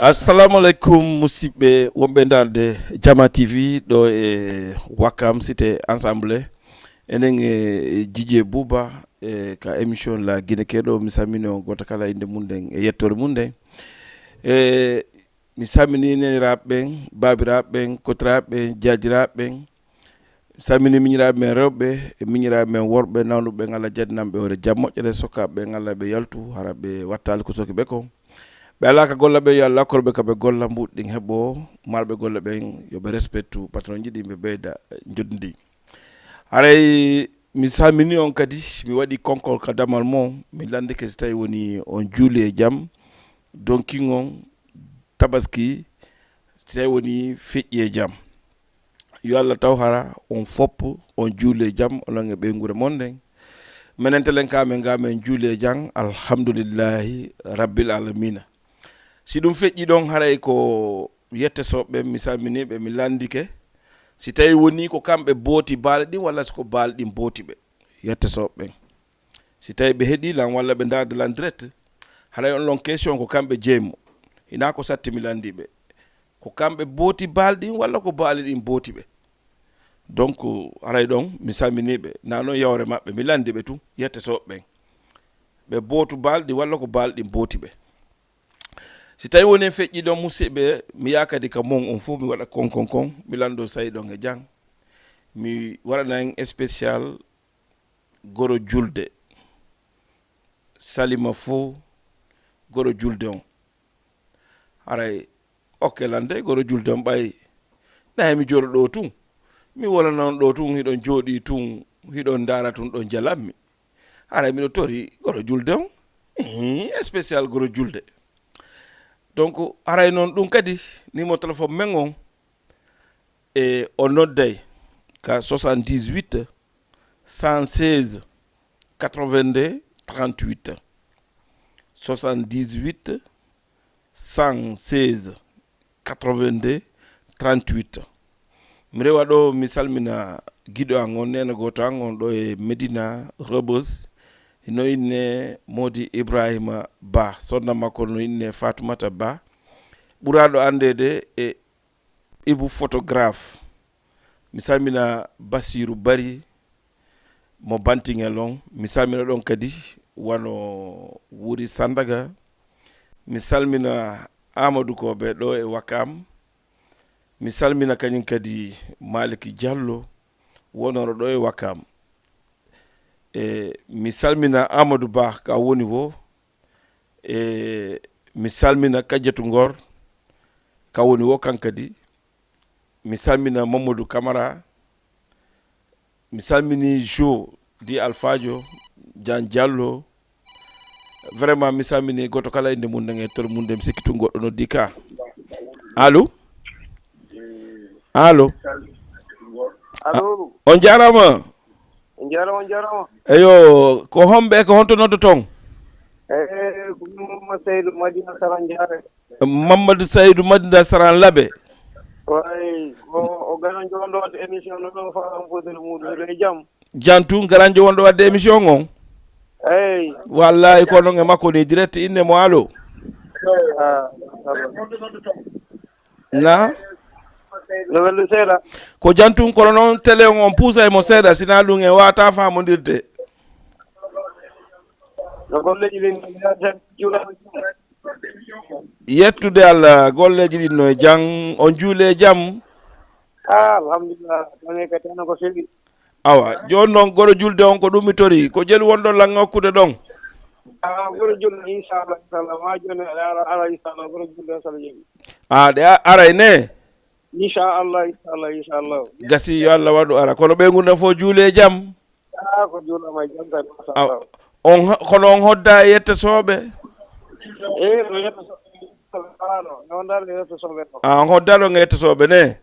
Assalamu alaikum musidɓe wonɓe darde Jama TV ɗo e Wakam cité ensemble enen e Djidje Bouba ka émission la Guinée keɗo mi salmino goto kala inde mum nden e yettore mum nden mi salmini neniraɓe ɓen babiraɓe ɓen kotiraɓe ɓen jajiraɓe ɓen mi salmini miñiraɓe men rewɓe e miñiraɓe men worɓe nawnuɓe ɓen Allah jaddinamɓe ore jam moƴƴere sokkaɓe ɓen Allah ɓe yaltu hara ɓe wattali ko soki ɓe ko ɓe ala ka golla ɓe yo Allah korɓe kaɓe golla mbuɗɗin heeɓo marɓe golla ɓen yoɓe respectu patron jiɗi ɓe ɓeyda joddidi haray mi salmini on kadi mi waɗi konkol ka damal mo mi landike so tawi woni on juuli e jaam donkin on tabaski so tawi woni feƴƴi e jaam yo Allah taw hara on foppo on juuli e jaam onon e ɓeygure mon nden minen telen kamen ga men juuli e jaam alhamdoulillahi rabbil alamina si ɗum feƴƴi ɗon haray ko yette soɓɓe mi salminiɓe mi landike si tawi woni ko kamɓe booti baale ɗin walla siko baale ɗin booti ɓe yette soɓɓen si tawi ɓe heeɗi lan walla ɓe dardalan direct haray on lon question ko kamɓe jeeymo hina ko satti mi landiɓe ko kamɓe booti baale ɗin walla ko baale ɗin booti ɓe donc haray ɗon mi salminiɓe na noon yawre maɓɓe mi landiɓe tun yette soɓɓen ɓe bootu baale ɗin walla ko baale ɗin booti ɓe si tawi woni feƴƴi ɗon musidɓe mi yakadi ka mon on fof mi waɗa kon mi lando sayi ɗon e jang mi waɗana en spécial goro julde salima fo goro julde on haray okke lande goro julde on ɓay nayi mi jooɗo ɗo tun mi wona noon ɗo tun hiɗon jooɗi tun hiɗon dara tun ɗon jalammi haray miɗo tori goro julde on spécial goro julde donc haray noon ɗum kadi numéro téléphone men on e o nodday ka 78 116 82 38 78 116 82 38 mi rewa ɗo mi salmina giɗo an on nena goto an on ɗo e Medina Rebus no inne Modi Ibrahima Ba sonna makko no inne Fatoumata Ba ɓuraɗo andede e Ibu photographe mi salmina Basiru Bari mo Bantingel on mi salmina ɗon kadi wano Wuri Sandaga mi salmina Amadou Koɓe ɗo e Wakam mi salmina kañum kadi Maliki Diallo wonoro ɗo e Wakam mi salmina Amadou Ba ka woni wo mi salmina Kadiatou Ngor ka woni wo kankadi mi salmina Mamadou Camara mi salmini Jo di Alphadio Dian Diallo vraiment mi salmini goto kala inde mum nden e tor mum nden mi sikkitu goɗɗo noddi ka allo allo on jarama on jarama eyo ko homɓe ko honto noddo ton Mamadou Seydou Madina Saran Diare Mamadou Seydou Madina Saran Labe way o garan jondo wadde émission no ɗo fa am fodere muɗum e jaam jantu garanjo wonɗo wadde émission on eyi wallahi ko noon e makko ni direct inne mo allo na no wellu seeɗa ko jantum kono noon télé on puusa e mo seeɗa sina ɗum e wata famodirde no golleji ɗin juulaɓe yettude Allah golleji ɗin no e jang on juule jaam alhamdulillah tane ka tano ko seeɗi awa joni noon goɗo julde on ko ɗummitori ko jelu wonɗon lan hokkude ɗon goɗo julde inchallah ma joni ara inchallah goɗo julde sala jeeɓi ɗe aray ne inchallah gasi yo Allah waɗu ara kono ɓe gurna fof juule jaam ko juulama jam tan machallah on kono on hodda e yette sooɓe no yetta soɓe no wondade yetta soɓe on hoddaɗo e yette sooɓe ne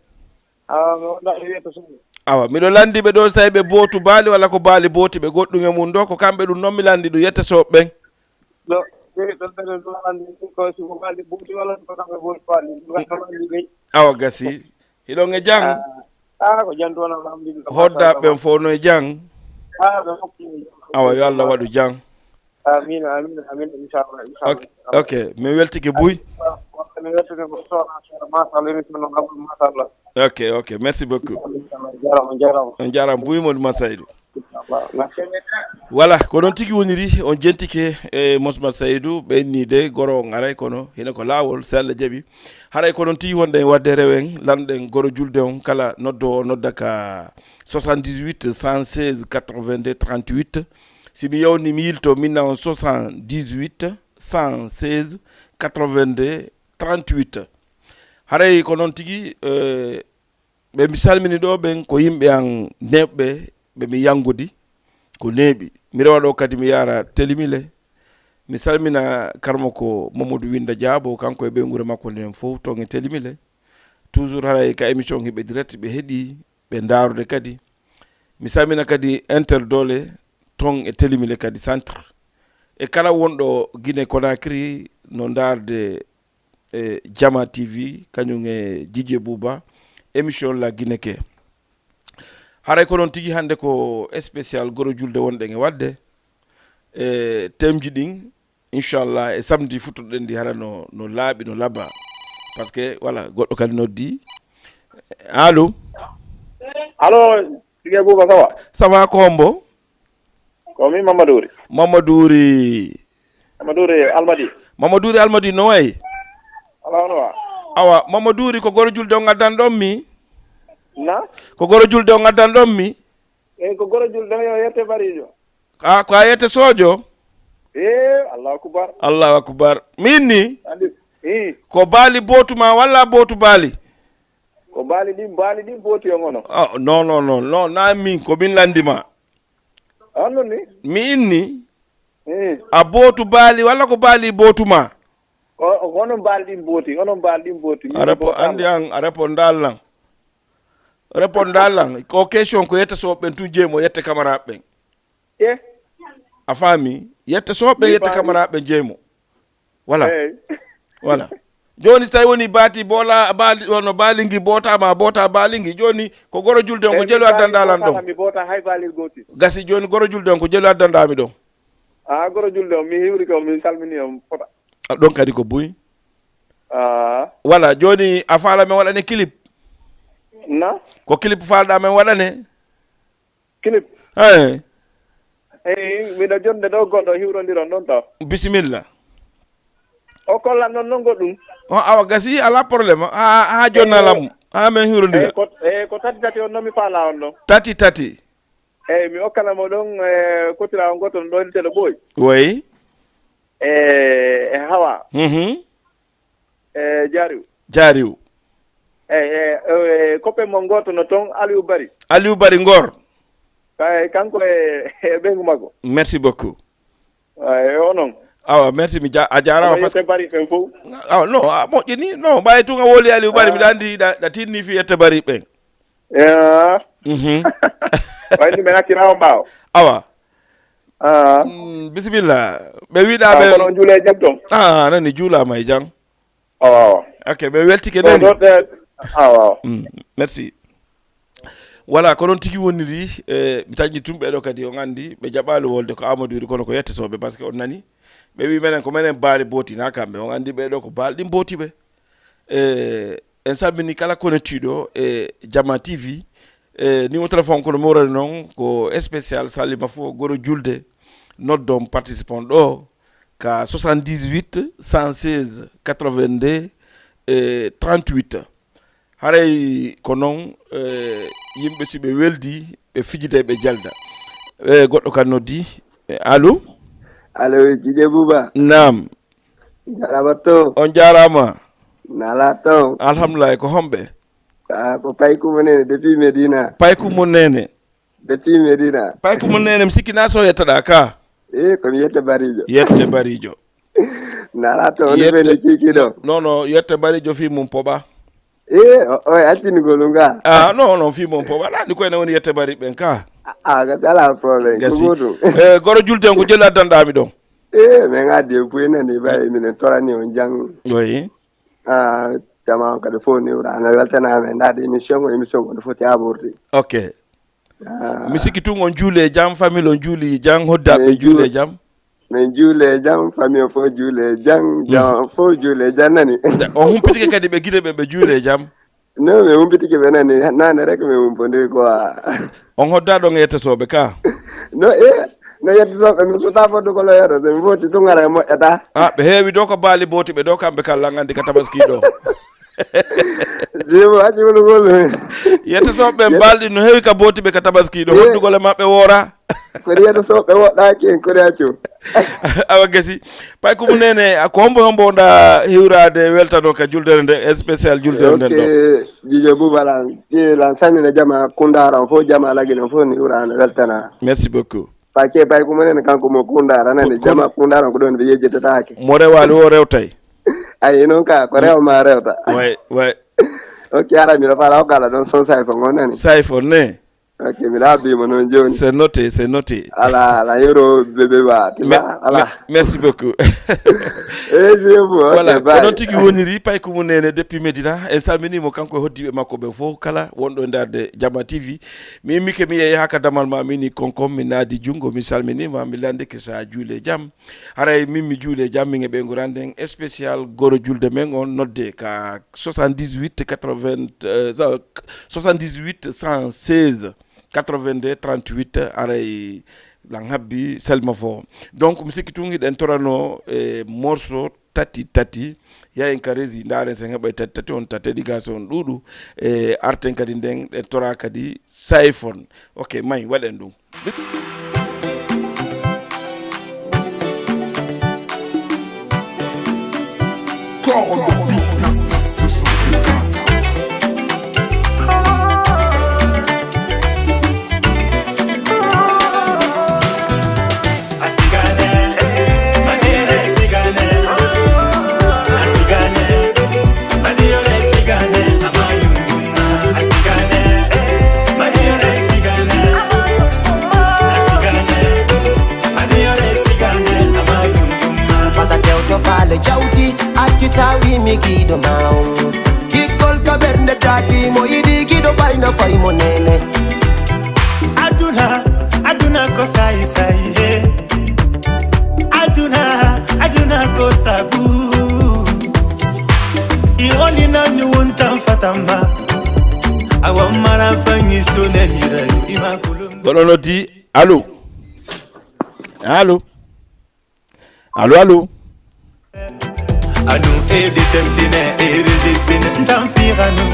no wondade yetta soɓe awa miɗo landiɓe ɗo so tawi ɓe bootu baali walla ko baali booti ɓe goɗɗum e mum ɗo ko kamɓe ɗum noon mi landi ɗum yette sooɓe ɓen ɗo ɗon ɓeɗen ɗo andi ko siko baali booti walla ko kamɓe booti baali andi ɓey awa gasi hiɗon e jang ko jan toon alhamdulillah hoddaɓe ɓen fof no e jang ɓe hokki awa yo Allah waɗu jang amina inchallah ok mi weltike Buy mi weltike ko sohna machallah émission no gabol machallah ok merci beaucoup jarama on jarama Buy Modou Massaydou voilà ko noon tigi woniri on jentike e Mosmat Saydou ɓennide goro on aray kono hina ko laawol so Allah jaaɓi haray ko noon tigi wonɗen wadde rewen lanɗen goro julde on kala noddo o nodda ka 78 116 82 38 si mi yawni mi yilto minna on 78 116 82 38 haray ko noon tigi ɓe mi salmini ɗo ɓen ko yimɓe an neɓɓe ɓe mi yangudi ko neeɓi mi rewa ɗo kadi mi yara telimile mi salmina karmo ko Mamadou Winda Diabo kanko e ɓe gure makko nden fof ton e telimile toujours haray ka émission hiɓe direct ɓe heeɗi ɓe darude kadi mi salmina kadi interdole ton e telimile kadi centre e kala wonɗo Guinée Conakry no darde e Jama TV kañum e Djidje Bouba émission la Guinée ke haray ko noon tigi hande ko spécial goro julde wonɗen e wadde e temji ɗin inchallah e samedi futtoɗen ndi hara no laaɓi no labba par ce que voilà goɗɗo kadi noddi allo Djidje Bouba ça va ko hombo ko min Mamadouri Mamadouri Almadi no wayi ala awa Mamadouri ko goro julde o gaddan ɗon mi ko goro julde o gaddan ɗon mi ko goro julde o yette barijo ko a yette sojo allahu akbar min ni ko baali bootuma walla bootu baali ko baali ɗin booti o ngono non na min ko min landima annon ni mi inni a bootu baali walla ko baali bootuma onon baali ɗin booti andi an a répond dallan ko question ko yetta soɓɓen tun jeeymo yette camaraɓe ɓen a faami yette soɓɓe yette camaraɓe ɓen jeeymo voilà joni so tawi woni baati no baalingi bootama boota baalingi joni ko goro julde on ko jelu addandalan ɗon gasi joni goro julde on ko jelu addandami ɗon goro julde on mi hiwri ko mi salmini on fota ɗon kadi ko Buy voilà joni a faala men waɗane clip ko clip falɗa men waɗane clip miɗo jonde ɗo goɗɗo hiwrodiron ɗon taw bisimilla o kollan noon goɗɗum awa gasi ala probléme ha jonnalam ha men hiwrodira ko tati on noon mi faala on ɗon tati mi okkanamo ɗon kotira on goto no ɗon teɗo ɓooyi oui Hawa Jariw koppe mon goto no toon Aliou Bari Ngor kanko e ɓeygu makko merci beaucoup o noon awa merci a jarama parce que bari ɓen fof non a moƴƴini non ɓawi tun a woli Aliou Bari mbiɗa andi ɗa tinni fi yette bari ɓen wayni men accirama ɓaawo awa bisimilla ɓe wiɗaɓe kono juule jam toon nani juulama e jang ok ɓe weltike nani merci voilà ko noon tigi woniri mi taƴƴi tumɓe ɗo kadi on andi ɓe jaɓali wolde ko Amadou wiri kono ko yettotoɓe par ce que on nani ɓe wi menen ko menen baali booti na kamɓe on andi ɓeɗo ko baali ɗin bootiɓe en sabini kala connectido e Jama TV ni mo téléphone ko mo woni non ko spécial salima fo goro julde noddom participant do ka 78 116 82 38 haray ko non yimbe sibe weldi be fijide be jalda goddo kan noddi allo Jije Buba. Naam. Jarama to. On jarama. Nala to. Alhamdulillah ko hombe. Ko payku monene depuis Medina. Payku monene. Depuis Medina. Payku monene msikina so yetada ka. Ko mi yette Barijo. Yette Barijo. Nala to on be kikido. No, yette Barijo fi mum poba. Atini golunga. No fi mum poba. La ni ko ne woni yette Bari ben ka. Gala problem. Gudu. Goro julte ko jela dandami don. Me ngadi puina ni bay mi torani on jang. Oui. Jama ka defo ni ura na weltana me ndade émission ko defo ti abordi. Okay. Misiki tu on jule jam famille on juli jang hodda be jule jam. Men jule jam famille fo jule jang fo jule janani. On humpitike kadi be gide be jule jam. No me humpitike be nani nane rek me humponde ko. On hodda do ngete sobe ka. No yeddi so be so ta foddo ko la yero de voti to ngara mo eta be heewi do ko baali boti be do kambe kala ngandi ka tabaski do jebo aji gol yeddi so be baldi no heewi ka boti be ka tabaski do hoddu gole mabbe wora ko yeddi so be wodda ken ko raacu awa gasi pay ko munene ko hombo nda hiwrade weltano ka juldere nde spécial juldere nden do jijo bubalan ti lan samina jama kundara fo jama lagino fo ni urana weltana merci beaucoup pake pay ko monene kanko mo kundara nani jama kundara ko don be yejjete taake mo rewali o rewtay ay non ka ko rew ma rewta way ok ara mi rafala o kala don son sayfo ngonani sayfo ne ok mi rabi mo non joni c'est noté ala yoro bebe ba ala merci beaucoup voilà on tigi woniri pay ko munene depuis Medina e samini mo kanko hoddibe makko be fo kala wondo ndarde Jama TV mi mike mi yeyi haka damal ma mini konkom mi nadi jungo mi salmini ma mi lande ke sa juule jam haray mimmi juule jam mi ngebe nguranden spécial goro julde men on nodde ka 78 116 82 38 aray lang habbi selma fo donc musiki tungi den torano morceau tati ya en karezi ndare sen heba tati on tati digason dudu arten kadi den tora kadi saifon okay may waden dum jauti atitawi mikido maung kikol kabernde taki mo idi kido baina fay monene aduna ko sai aduna ko sabu I only na ni wontan fatamba awam mara fangi sonelira imakulum golonoti allo anu detestine rejetine ntamfiranu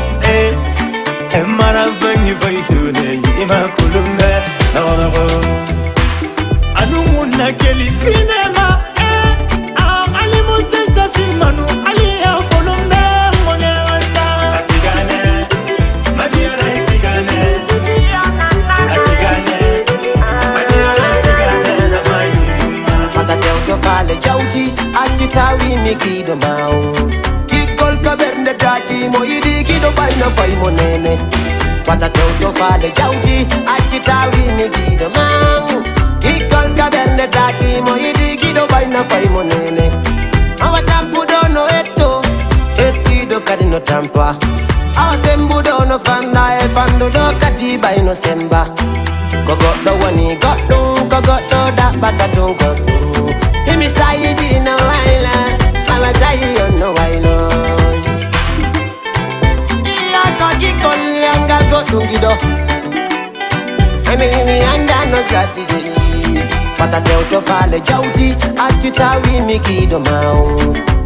mara fangi faisune imakulum no anu munna keli finema ali musa filmanu ali ya kolumbe monewasa asigane madiara asigane madiara asigane na mayu mata teuto fale jauti atitawi mikido maung kikol kabernde taki mo idi kido baina fay monene mata teuto fale jauti atitawi mikido maung kikol kabernde taki mo idi kido baina fay monene awa tampu dono etido kadino tampa awa sembu dono fanda fandu do kati baino semba kogoddo woni goddo da bakatun goddo mi say dina waila awa say no wailo tungido Mimi anda no zatiji Patate utofale jauti Atitawi mikido mao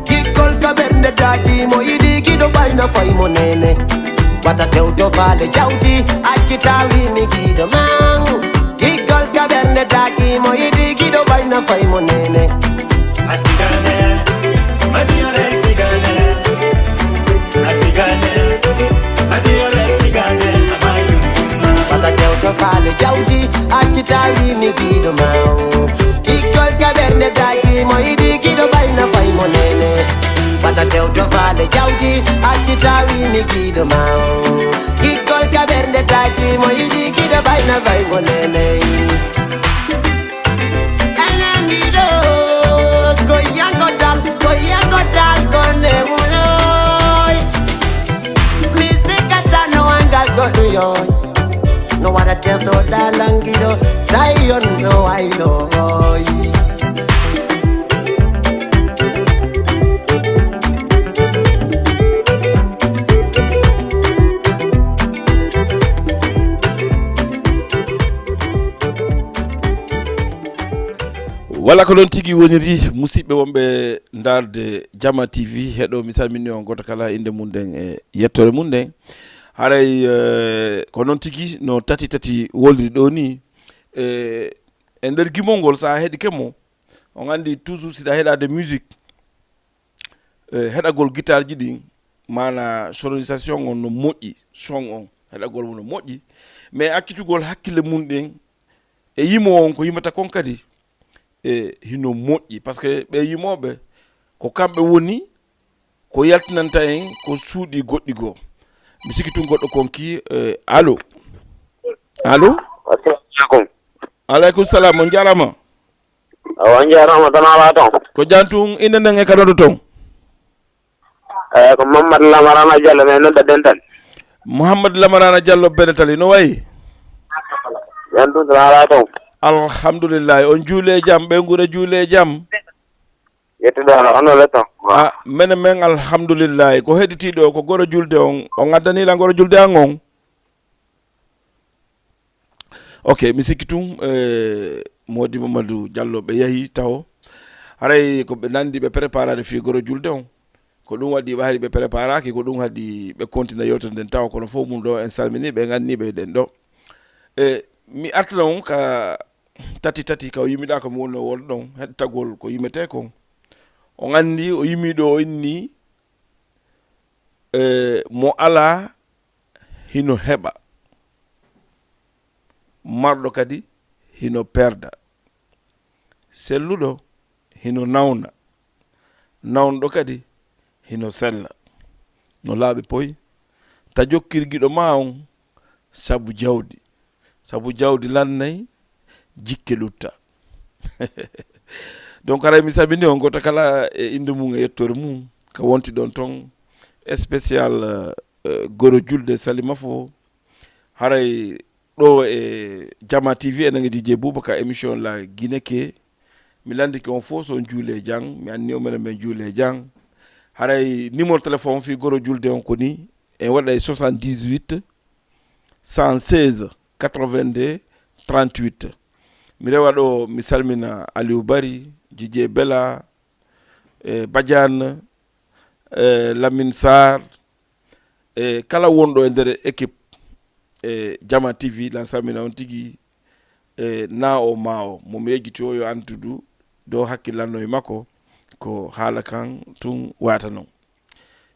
Kikol kabernde dati Moidi kido baina fai monene Patate utofale jauti Atitawi mikido mao Kikol kabernde dati Moidi kido baina fai monene Asigane Madiole sigane Asigane Madiole sigane Amayu Patate utofale jauti Atitawi mikido mao Kikol kabernde dati Moidi kido baina fai monene Patate utofale jauti Atitawi mikido mao Kikol kabernde dati Moidi kido baina fai monene Anangido Goyango dal kone munoy Misikata no angal godu yoy No wada tell to dalangido Zion no I know wala ko don tigi woniri musibbe wonbe ndarde Jama TV hedo mi salmini on goto kala inde mun den e yettore mun den haray ko non tigi no tati woldi do ni e nder gimongol sa hedi kemo on andi toujours sida heda de musique hedagol guitar ji din mana sonorisation on no moƴƴi son on hedagol no moƴƴi mais akkitugol hakkille mun den e yimo on ko yimata kon kadi hino moƴƴi parce que ɓe yimoɓe ko kamɓe woni ko yaltinanta en ko suuɗi goɗɗi goo mi sikki tun goɗɗo konki allo assalamu alaikum aleykum salam on jarama on jarama tan ala ton ko jantun inde nden e kanoɗo ton ko Mamadou Lamarana Diallo men nodda dental Mouhamadou Lamarana Diallo Benetali no wayi jantun tan ala ton alhamdulillah on juule jam ɓe gure juule jam yettuɗo ono letton mene men alhamdulillah ko heɗitiɗo ko goro julde on addanila goro julde an on ok mi sikki tun modi Mamadou Diallo ɓe yahi taw haray ko ɓe nandi ɓe préparade fi goro julde on ko ɗum waɗi ɓe hari ɓe préparaki ko ɗum haɗi ɓe continue yewtere nden taw kono fof mum ɗo en salmini ɓe ganniɓe ɗen ɗo mi artana on ka tati ka o yimiɗa ko mi wonno wol ɗon heɗtagol ko yimete kon on andi o yimiɗo o inni mo ala hino heɓa marɗo kadi hino perda selluɗo hino nawna nawnɗo kadi hino sella no laaɓi poyi ta jokkirgiɗo ma on sabu jawdi lannay jikke lutta donc aray mi sabini on goto kala e inde mum e yettore mum ka wonti ɗon ton spécial goro julde salima fo haray ɗo e Jama TV enen e DJ Boubacar émission la Guinée mi landiki on fof son juule jang mi anni o menen men juule jang haray numéro téléphone fi goro julde on ko ni en waɗa e 78 116 82 38 mi rewa ɗo mi salmina Aliou Bari Djidje Bella Badiane Lamine Sarr kala wonɗo e nder équipe Jama TV lan salmina on tigi na o ma o momi yejjiti o yo antudu dow hakkillanno e makko ko haala kan tun wata non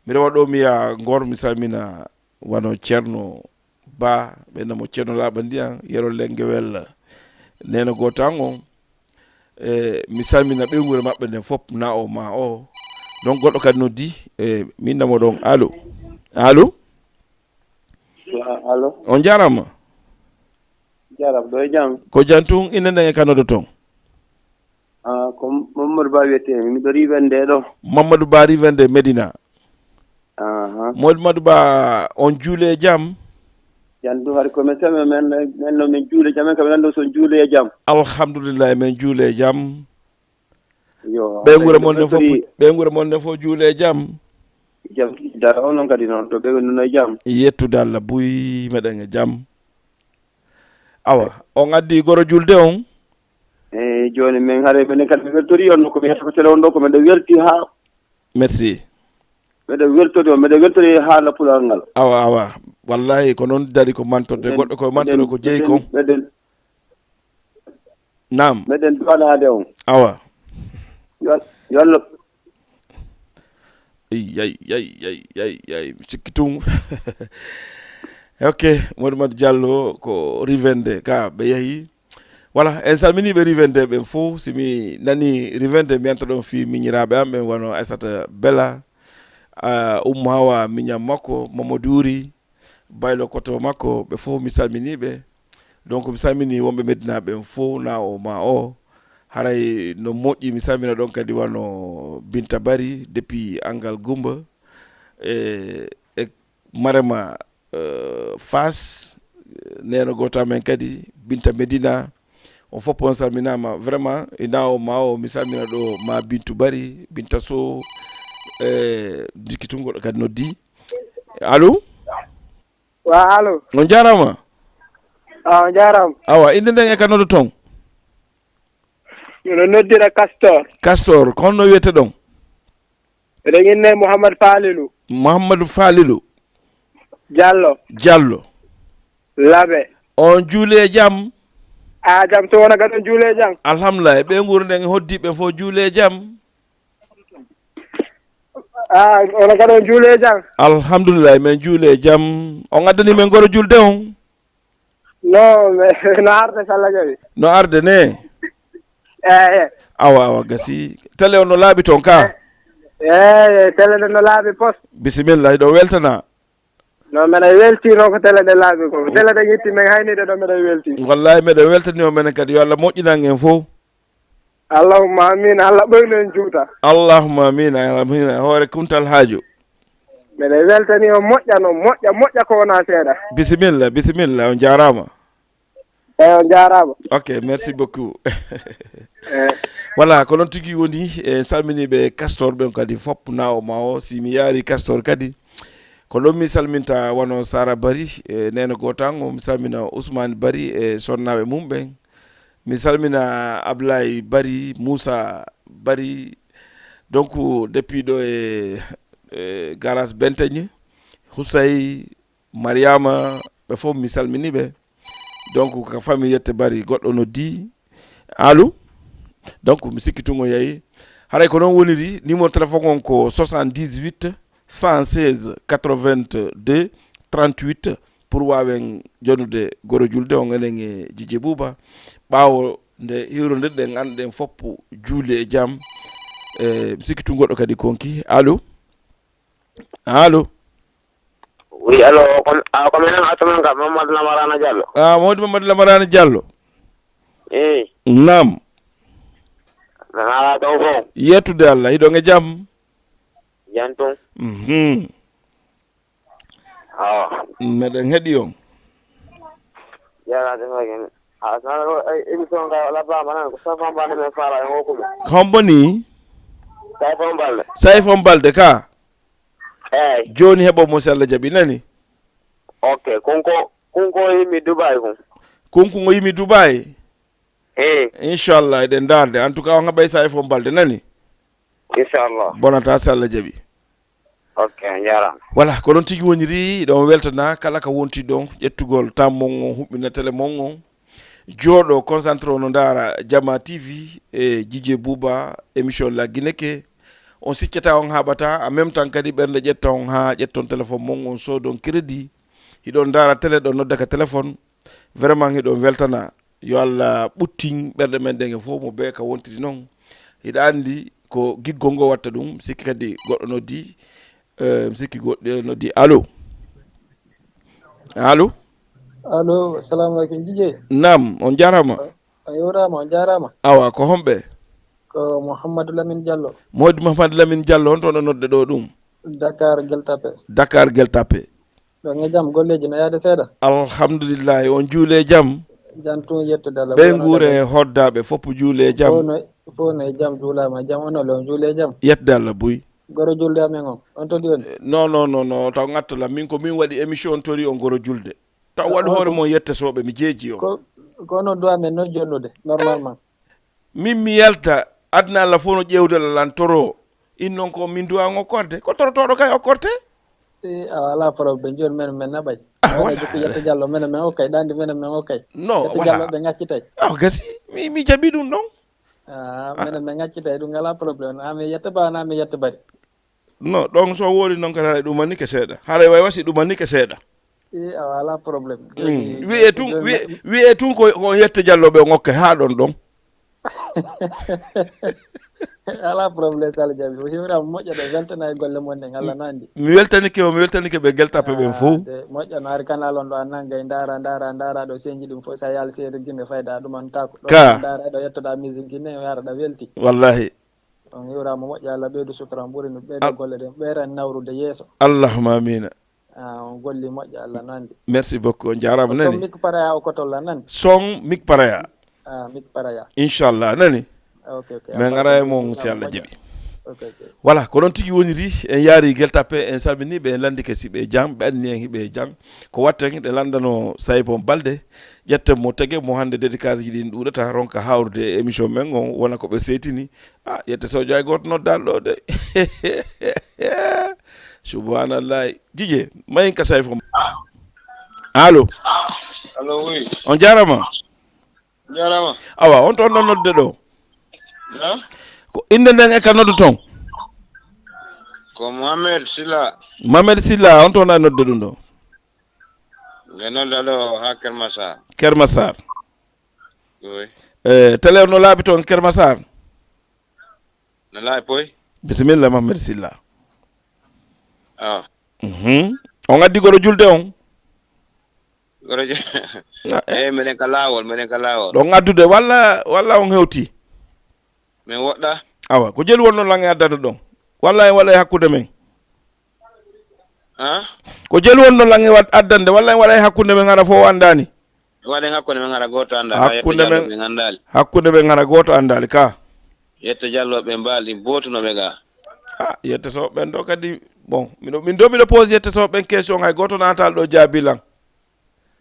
mi rewa ɗo mi ya Ngor mi salmina wano Ceerno Ba ɓe namo Ceerno Laaɓa Ndiyan yero Lenguewel neno goto an on mi salmina ɓeygure maɓɓe nden fof na o ma o donc goɗɗo kadi noddi min namo ɗon allo on jarama ɗo e jam ko jantun inde nden e kanoɗo ton ko Mamadou Ba wiyetemi miɗo rivende ɗo Mamadou Ba rivende Medina Mamadou Ba on juule jam jandu har ko men sama men no min juule jam kam nan do so juule e jam alhamdulillah men juule jam yo ɓe ngure mon ne fo juule jam jam dara onon kadi noon to ɓe no jam yettude Allah buy meɗen e jam awa on addi goro julde on joni min haare minen kadi mi weltori on ko mi hetta ko télé on ɗo ko miɗo welti ha merci miɗo weltori haala pulal ngal awa wallahi ko noon dari ko mantorde goɗɗo ko mantode ko jeeyi kon nam meɗen duwanade on awa yallo yay sikki tum ok Modou Diallo ko rivende ka ɓe yeehi voilà en salminiɓe rivende ɓen fof simi nani rivende mi yanta ɗon fi miñiraɓe am ɓen wono Aissata Bella Oumou Hawa miñam makko Mamadou Uri baylo koto makko ɓe fof mi salminiɓe donc mi salmini wonɓe Medinaɓe ɓen fof na o ma o haray no moƴƴi mi salmina ɗon kadi wano Binta Bari depuis Angal Goumba e Marema Fass neno goto amen kadi Binta Medina on fof on salminama vraiment ina o ma o mi salmina ɗo ma Bintu Bari Binta Sow jikkitungoɗo kadi noddi allo allo on jarama on jarama awa inde nden e ka noddo ton miɗo noddira Castor ko honno wiyete ɗon eɗen inne Mouhamadou Falilou Diallo Labe on juule jam jam to wona gaɗon juule jam alhamdulillah e ɓe guuro nden hoddiɓe fof juule jam wona gaɗon juule jam alhamdulillah men juule jam on addani men goro julde on no arde salla jaɓi no arde ne awa gasi télé o no laaɓi toon ka télé nde no laaɓi poste bisimilla ɗo weltana no mbeɗa weltino ko télé nde laaɓi ko télé nde yetti men haynide ɗo mbeɗa welti wallahi mbeɗa weltanio menen kadi yo Allah moƴƴinan en fof allahumma amina Allah ɓoyno en juuta allahumma amina hoore kuntal haaju mbeɗa weltani o moƴƴa ko wona seeɗa bisimilla on jarama on jarama ok merci beaucoup voilà ko noon tigui woni e salminiɓe Castor ɓen kadi fop na o ma o si mi yaari Castor kadi ko ɗon mi salminta wono Sara Bari e neno gotango mi salmina Ousmane Bari e sonnaɓe mum ɓen mi salmina Ablaye Bari Moussa Bari donc depuis ɗo e garage Bentegne Houssaye Mariama ɓe fof mi salminiɓe donc ko famille yette Bari goɗɗo noddi allo donc mi sikkitungo yeeyi haray ko noon woniri numéro téléphone on ko 78 116 82 38 pour wawen jonude goro julde on enen e Djidji Bouba ɓaawo nde hiwrondirɗen anɗen foppo juule e jaam mi sikkitu goɗɗo kadi konki allo oui allo ko minen atomen ka Mamadou Lamarana Diallo Mamadou Lamarana Diallo nam nana ɗo fof yettude Allah hiɗon e jaam jantum meɗen heeɗi on jarade émission ga labbama nan ko Saifon Balde men faala en hokkumi homboni Saifon Balde ka eyyi joni heɓo mo si Allah jaaɓi nani ok kunko yimmi Dubai kunko yimmi Dubai inchallah eɗen darde en tout cas o haɓay Saifon Balde nani inchallah bonata si Allah jaaɓi ok jarama voilà ko noon tigui woniri ɗon weltana kala ka wonti ɗon ƴettugol tammon on huɓɓina télé mon on jooɗo concentré no daara Jama TV e Djidji Bouba émission la Guineke on sikkata on haɓata en même temps kadi ɓernde ƴetta on ha ƴetton téléphone mon on soodon crédit hiɗon daara télé ɗon noddaka téléphone vraiment hiɗon weltana yo Allah ɓuttin ɓerɗe men ɗen e fof mo be ka wontiri noon hiɗa andi ko giggol ngo watta ɗum sikki kadi goɗɗo noddi mi sikki goɗɗo noddi allo assalamu aleykum Djidji nam on jarama a yewrama on jarama awa ko homɓe ko Mouhamadou Lamine Diallo Mouhamadou Lamine Diallo on toon ɗo nodde ɗo ɗum Dakar Guel Tapé ɗon e jaam golleji no yaade seeɗa alhamdulillahi on juule jaam jantum yettude Allah ɓe guure hoddaɓe foppo juule jaam fof no e jaam juulama jaam onole on juule jaam yetde Allah boy goro julde amen on on to dion non taw ngattola min ko min waɗi émission tori on goro julde taw waɗi hoore mon yettesoɓe mi jeeji on ko non do amen non jonnude normalement min mi yalta adna Allah fof no ƴewdela lan toro in noon ko min duwa ngokkorde ko torotoɗo kay okkorte ala problème joni men naɓay wala jikko yetta Diallo men okay ɗandi men okay non yetta Diallo ɓe gaccitay gasi mi jaɓi ɗum ɗon men gaccitay ɗum ngala probléme ami yetta bana ami yetta bari non ɗon so woni noon kadi haɗa ɗumanni ke seeɗa haɗa way wasi ɗumanni ke seeɗa ala probléme wiye tun ko yetta Diallo ɓe ngokke ha ɗon ɗon ala probléme Sall Diaby o hiwrama moƴƴaɗo weltana e golle mon ɗen Allah nandi mi weltanike ɓe gueltape ɓen fof moƴƴano ari canal on ɗo a nanggay dara ɗo señji ɗum fof sa yaali seeɗa guinne fayda ɗumantako ɗo dara ɗo yettoɗa musique guinne o yaraɗa welti wallahi on hiwrama moƴƴa Allah ɓeydu sutura ɓuuri no ɓeyda golle ɗen ɓeyran nawrude yeeso allahuma amina on golli moƴƴa Allah nandi merci beaucoup on jarama nani son mik paraya o kotolla nani son mik paraya mik paraya inchallah nani okay min gara e mon si Allah jaɓi voilà ko noon tigi woniri en yaari gueltape en salminiɓe en landi ke siɓe jam ɓe anni en hiɓe jam ko watten ɗe landano Sayibon Balde ƴetten mo tege mo hande dédicace ji ɗin ɗuɗata ronka hawrude émission men on wona koɓe setini yette sojo ay goto noddal ɗo de subhanallahi Dj mayin ka Sayibon allo oui on jarama awa on toon ɗon nodde ɗo ko inde nden e ka noddu toon ko Mohamed Silla on toon a nodde ɗum ɗo nge nodda ɗo ha Kermassar oui télé no laaɓi toon Kermassar no laaɓi poy bisimilla Mohamed Silla on addi goro julde on minen ka laawol ɗon addude walla on hewti min woɗɗa awa ko jeli wonno lange addata ɗon walla en waɗa e hakkude men ko jeli wonno lange addande walla en waɗa e hakkude men hara fof andani waɗen hakkude men hara goto hakkude men hara goto andali ka yetta Diallo ɓe mbaali botunoɓe ga yette so ɓen ɗo kadi bon min do miɗo pose yette so ɓen question hay goto natal ɗo jaabilan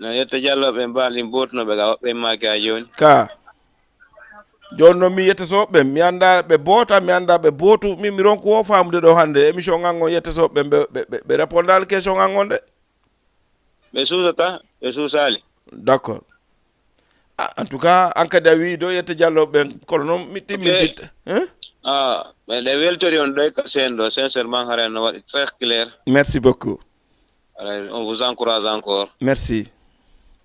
no yetta Diallo ɓe mbaali botunoɓe ga woɓɓe maki ha joni ka joni noon mi yette so ɓe mi anda ɓe boota mi anda ɓe bootu min mi ronko wo famude ɗo hande émission ngan on yette so ɓe ɓe répondal question ngan on de ɓe suusata ɓe suusali d'accord en tout cas an kadi a wi ɗo yette Diallo ɓen kono noon mi timmititta ɓe weltori on ɗo ka sen ɗo sincèrement haren no waɗi très clair merci beaucoup on vous encourage encore merci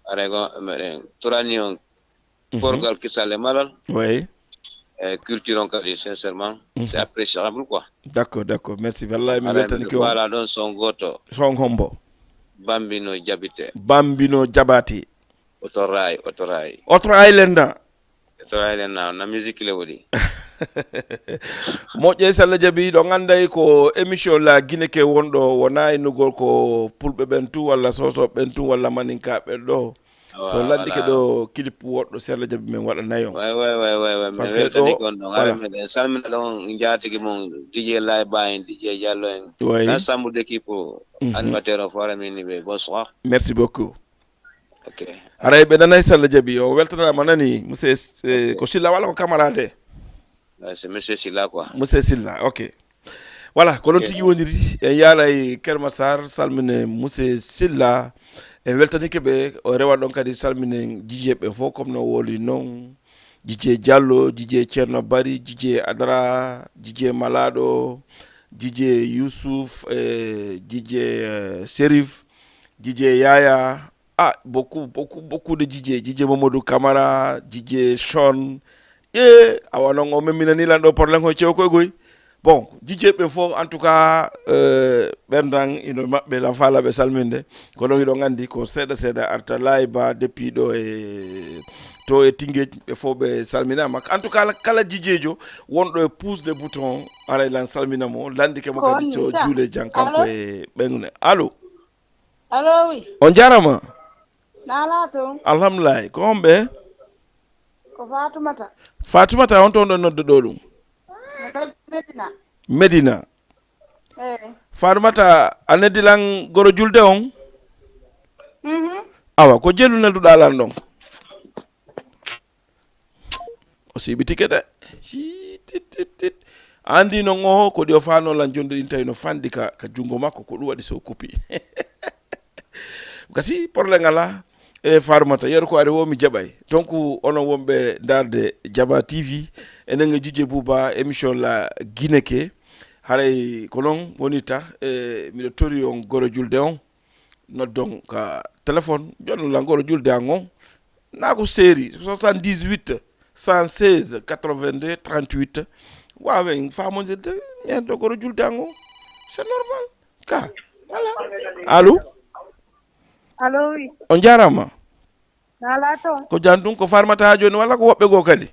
arego meɗen torani on porgal kisale malal oui culture on kadi sincèrement c'est appréciable quoi d'accord merci wallahi mi weltani ko wala ɗon son goto son hombo bambino jaɓati otoray lenda na musique le woɗi moƴƴe so Allah jaɓi ɗo ganday ko émission la guine ke wonɗo wona innugol ko pulɓe ɓen tu walla sosoɓe ɓen tu walla maninkaɓe ɗo so landike ɗo clip woɗɗo so Allah jaɓi min waɗa nayon parce que ɗo meɗen salmina ɗon jatigi mon DJ Layba en DJ Diallo en l'ensemble d'équipe animateur o foore min ɓe bonsoir merci beaucoup ok aray ɓe nanay so Allah jaɓi o weltanama nani monsieur ko Silla walla ko camarade c'est monsieur Silla quoi monsieur Silla ok voilà ko noon tigi woniri en yaaray Kermassar salmine monsieur Silla en weltanike ɓe o rewa ɗon kadi salmine DJ ɓe fof comme no woli noon DJ Diallo DJ Ceerno Bari DJ Adara DJ Malaɗo DJ Youssouf DJ Chérif DJ Yaya beaucoup de DJ Mamadou Camara DJ Sean awa noon o memminanilan ɗo probléme ko cew koye goy bon DJ ɓe fof en tout cas ɓendan ino maɓɓe la faala ɓe salminde kono hiɗo gandi ko seeɗa arta Layba depuis ɗo to e Tinguej ɓe fof ɓe salminama en tout cas kala DJ jo wonɗo e pouce de bouton aray lan salminamo landike mo kadi to juule jan kanko e ɓeŋne allo oui on jarama nala toon alhamdulillahi ko on ɓe ko Fatoumata on toon ɗo nodde ɗo ɗum Medina Farmata anedilang goro julde on awa ko jelu nelduɗa lan ɗon o siɓitike de tit andi no ngo ko ɗi o fanolan jonde ɗin tawi no fandi ka jungo makko ko ɗum waɗi so kupi gasi porle ngala e farmata yeru ko ari wo mi jaɓay donc onon wonɓe darde Jaba TV enen e Dj Bouba émission la Guineke haray ko noon woni ta miɗo tori on goro julde on noddon ka téléphone jonnulla goro julde an on na ko série 78 116 82 38 wawen famodirde men ɗo goro julde an on c'est normal ka voilà allo oui on jarama nala to ko jantum ko farmata ha joni walla ko woɓɓe goo kadi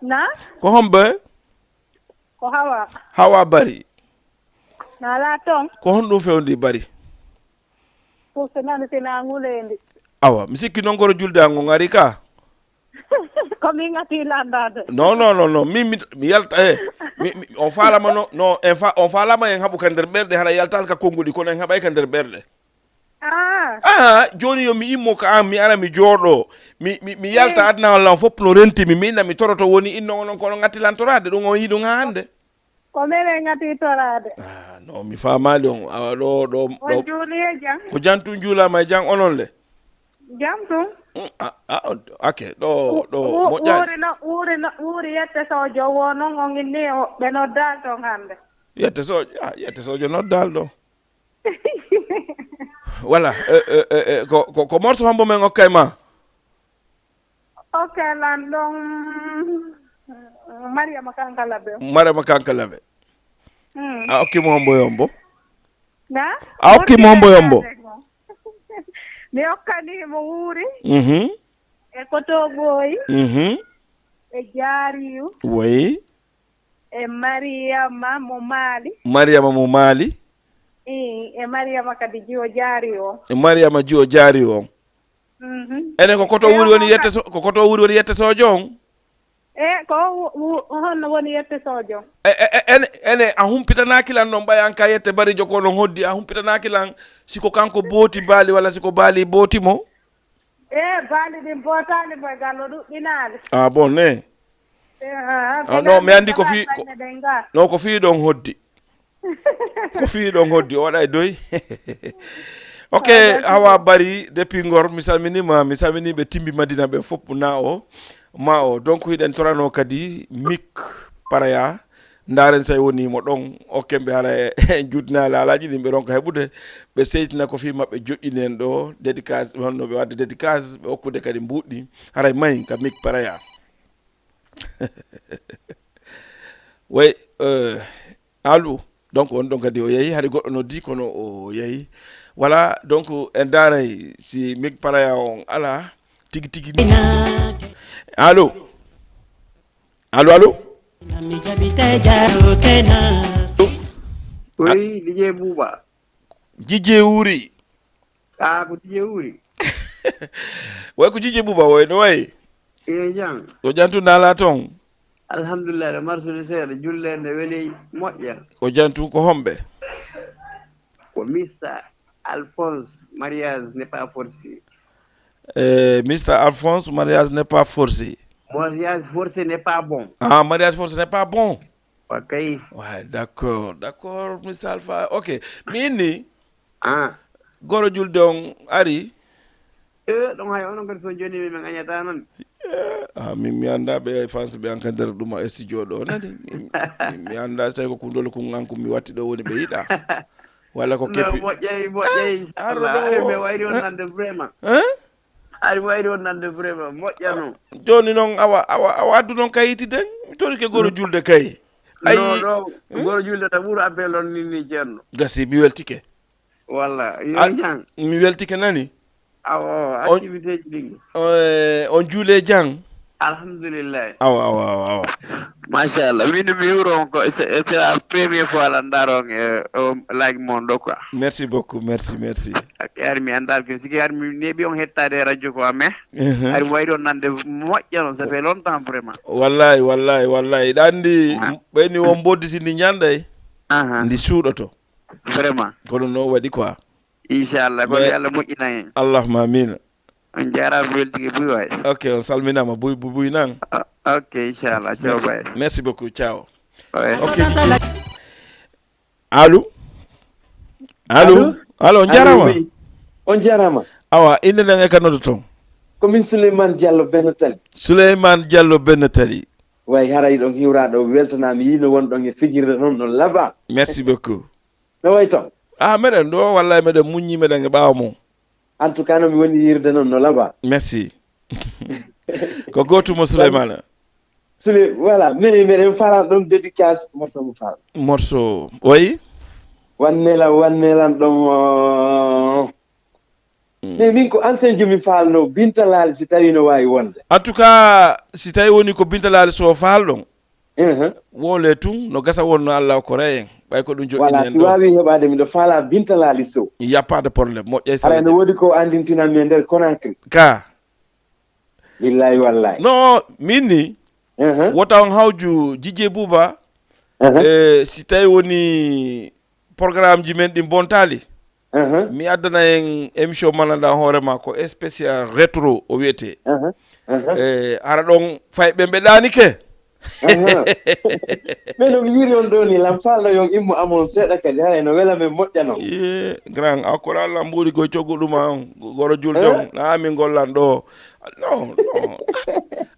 na ko homɓe ko hawa bari nala ton ko honɗum fewndi bari pour que nane sina ngulendi awa mi sikki noon goro julde an on ari ka ko min ngati landade non mi yalta on falama no on falama en haɓu ka nder ɓerɗe hara yaltal ka konngudi kono en haɓay ka nder ɓerɗe joni yo mi immo ka an mi ara mi jooɗo mi yalta adna walla on fof no rentimi mi inna mi toroto woni inno onon kono ngattilantorade ɗum on yiɗum ha hande ko mene ngati torade non mi famali on awa ɗo on juuli e jang ko jantu juulama e jang onon le jam tum ok ɗo moƴƴani wuuri yette sojo wo noon on inni ɓe noddal ton hande yette sojo noddal ɗo voilà ko morto hombo men okkay ma lan ɗon Mariama Kankalabe a okkimo hombo yombo na a okkimo hombo yombo mi okkanimo wuuri e kotogoyi e jaariyu oui e Mariama mo maali e Mariama kadi jiwo jaari o Mariama jiwo jaari o enen ko koto wuri woni yette sojo on ko honno woni yette sojo ene a humpitanakilan noon ɓayan ka yette barijo ko non hoddi a humpitanakilan siko kanko booti baali walla siko baali bootimo baali ɗin bootali boy gallo ɗuɗɗinaali bon ne non mi andi ko fii ɗon hoddi ko fii ɗon hoddi o waɗa e doy ok Hawa Bari depuis Ngor mi salminiɓe timbi Madina ɓe fof ma o donc hiɗen torano kadi Mick Paraya ndaren say wonimo ɗon okkemɓe hara e jutnali alaji ɗin ɓe ronka heɓude ɓe seytina ko fi maɓɓe joƴƴini en ɗo dédicace honno ɓe wadde dédicace ɓe hokkude kadi mbuɗɗi haray mayi ka Mick Paraya way allo donc on ɗon kadi o yeehi hari goɗɗo noddi kono o yeehi voilà donc en daaray si Mick Paraya on ala tigi allo oui DJ Bouba Dj Wuri ko DJ Wuri way ko Dj Bouba way no way jang o jantu nala ton alhamdulillah de marsude seeɗa jullende weli moƴƴa ko jantu ko homɓe ko Mr Alphonse mariage n'est pas forcé Mr Alphonse mariage n'est pas forcé mariage forcé n'est pas bon mariage forcé n'est pas bon ok ouais d'accord Mr Alpha ok mi inni goro julde on ari ɗon hay onon kadi so joni min gañata noon mi anda ɓe France ɓe an ka nder ɗum e studio ɗo nani mi anda so tawi ko kundol ko an ko mi watti ɗo woni ɓe yiɗa walla ko keppi moƴƴay mi wayri on nande vraiment ari wayri on nande vraiment moƴƴa noon joni noon awa addu noon kayiti den mi tori ke goro julde kay ayi ɗo goro julde ta ɓuuro appel on ninni ceerno gasi mi weltike walla yo jang mi weltike nani awa activité ji ɗi on juule jang alhamdulillah awa machallah min mi wuro on ko c'est la première fois la ndaron like mon ɗo quoi merci beaucoup merci ari mi andal ke siki ari mi neeɓi on hettade radio ko amen ari wayri on nande moƴƴa noon ça fait longtemps vraiment wallahi ɗa andi ɓayni won bodditindi ñanday ndi suuɗoto vraiment kono no waɗi quoi inchallah ko yalla moƴƴina hen allahumma amin on jarama weltigi buy way ok on salminama buy nan ok inchallah ciao bay merci beaucoup ciao ok allo on jarama awa inde nde e kanodo toon komin Souleymane Diallo benno tali way haray ɗon hiwraɗo weltanami yino won ɗon e fijirde noon no laba merci beaucoup no way toon meɗen ɗo wallahi meɗen muññi meɗen e ɓaawa mum en tout cas nomi woni yirde noon no laba merci ko gotumo Souleymane voilà meɗen falan ɗon dédicace morceau mo faal morceau oui wannelan ɗon mais min ko ancien jomi falno bintalaali si tawi no wawi wonde en tout cas si tawi woni ko bintalaali so faal ɗon wole tun no gasa wonno Allah ko rey en ɓay ko ɗum joɗɗini en ɗo wawi heɓade miɗo faala bintalaali sow y a pas de probléme moƴƴay ala no woodi ko andintinanmi e nder Conakry ka billahi wallahi non min ni wota on hawju Djidje Bouba si tawi woni programme ji men ɗi bontali mi addana en émission mananda hoorema ko spécial rétro o wiyete ara ɗon fay ɓe ɓeɗanike mais no mi wiri on ɗo ni lam falno yon immo amon seeɗa kadi haray no wela men moƴƴano grand akkora Allah mbuuri koye coggoɗuma on goro julde on na min gollan ɗo non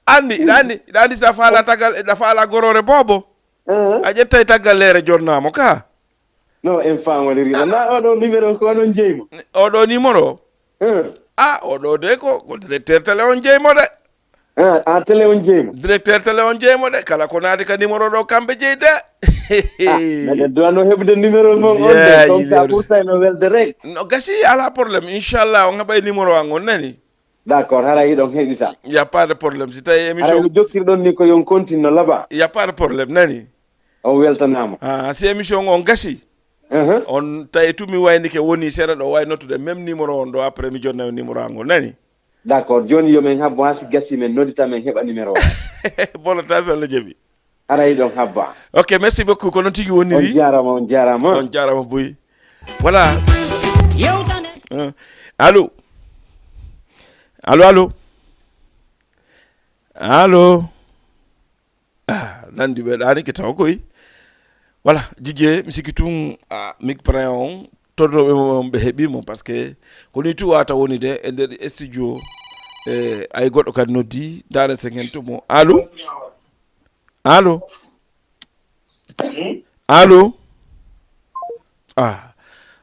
andi sa faala taggal ɗa faala gorore boobo a ƴettay taggal leere jonnamo ka non en famodiri na oɗo numéro ko onon jeymo oɗo numéro oɗo de ko directeur télé on jeymo de télé on jeymo directeur télé on jeymo de kala ko naati ka numéro ɗo kamɓe jeyde meɗen duwano heɓde numéro mon on de comme ça ɓurta no welde rek no gasi ala probléme inchallah on heɓay numéro an on nani d' accord hara yiɗon heeɗita y a pas de probléme si tawi émission no jokkirɗon ni ko yon continue no laaɓa y a pas de probléme nani on weltanama si émission on gasi on tawi tumi waynike woni seeɗa ɗo way nottude même numéro on ɗo après mi jonna numéro ango nani d' accord joni yomin habbo ha si gasi men noddita men heɓa numéro o bonata so Allah jaaɓi ara yiɗon habba ok merci beaucoup ko noon tigui wonniri on jarama boy voilà allo nandi ɓeɗani ke taw koy voilà Djidje mi sikki tun mik prin on tornoɓe mom ɓe heeɓimo par ce que koni tu wata woni de e nder studio ay goɗɗo kadi noddi daren sen hen tumo allo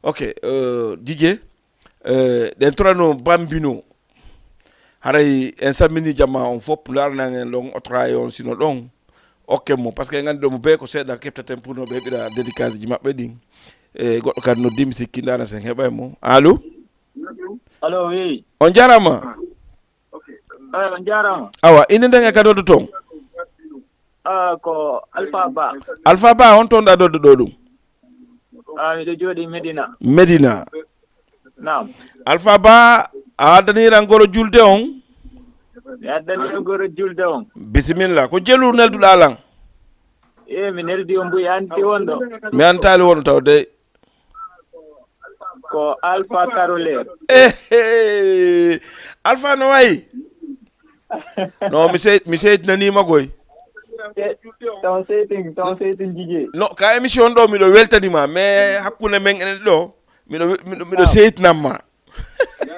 ok Djidje ɗen torano bambino haray en sammini jamma on fof darnan en ɗon otoraye on sino ɗon okke mo par ce que gandi ɗo mo be ko seeɗa keftaten pour no ɓe heɓira dédicace ji maɓɓe ɗin goɗɗo kadi no dimi sikki dara sen heɓay mo allo oui on jarama on jarama awa inde nden e kadodo toon ko Alpha Ba on toon ɗa doddo ɗo ɗum miɗo jooɗi Medina nam Alpha Ba a addaniran goro julde on mi addani goro julde on bisimilla ko jelu nelduɗa lan mi neldi on mbuyi anti won ɗo mi antali wono taw de ko Alpha Caroler Alpha no wayi no mi seytinanima koy taw seytin Djidje no ka émission ɗo miɗo weltanima mais hakkude men enen ɗo miɗo seytinanma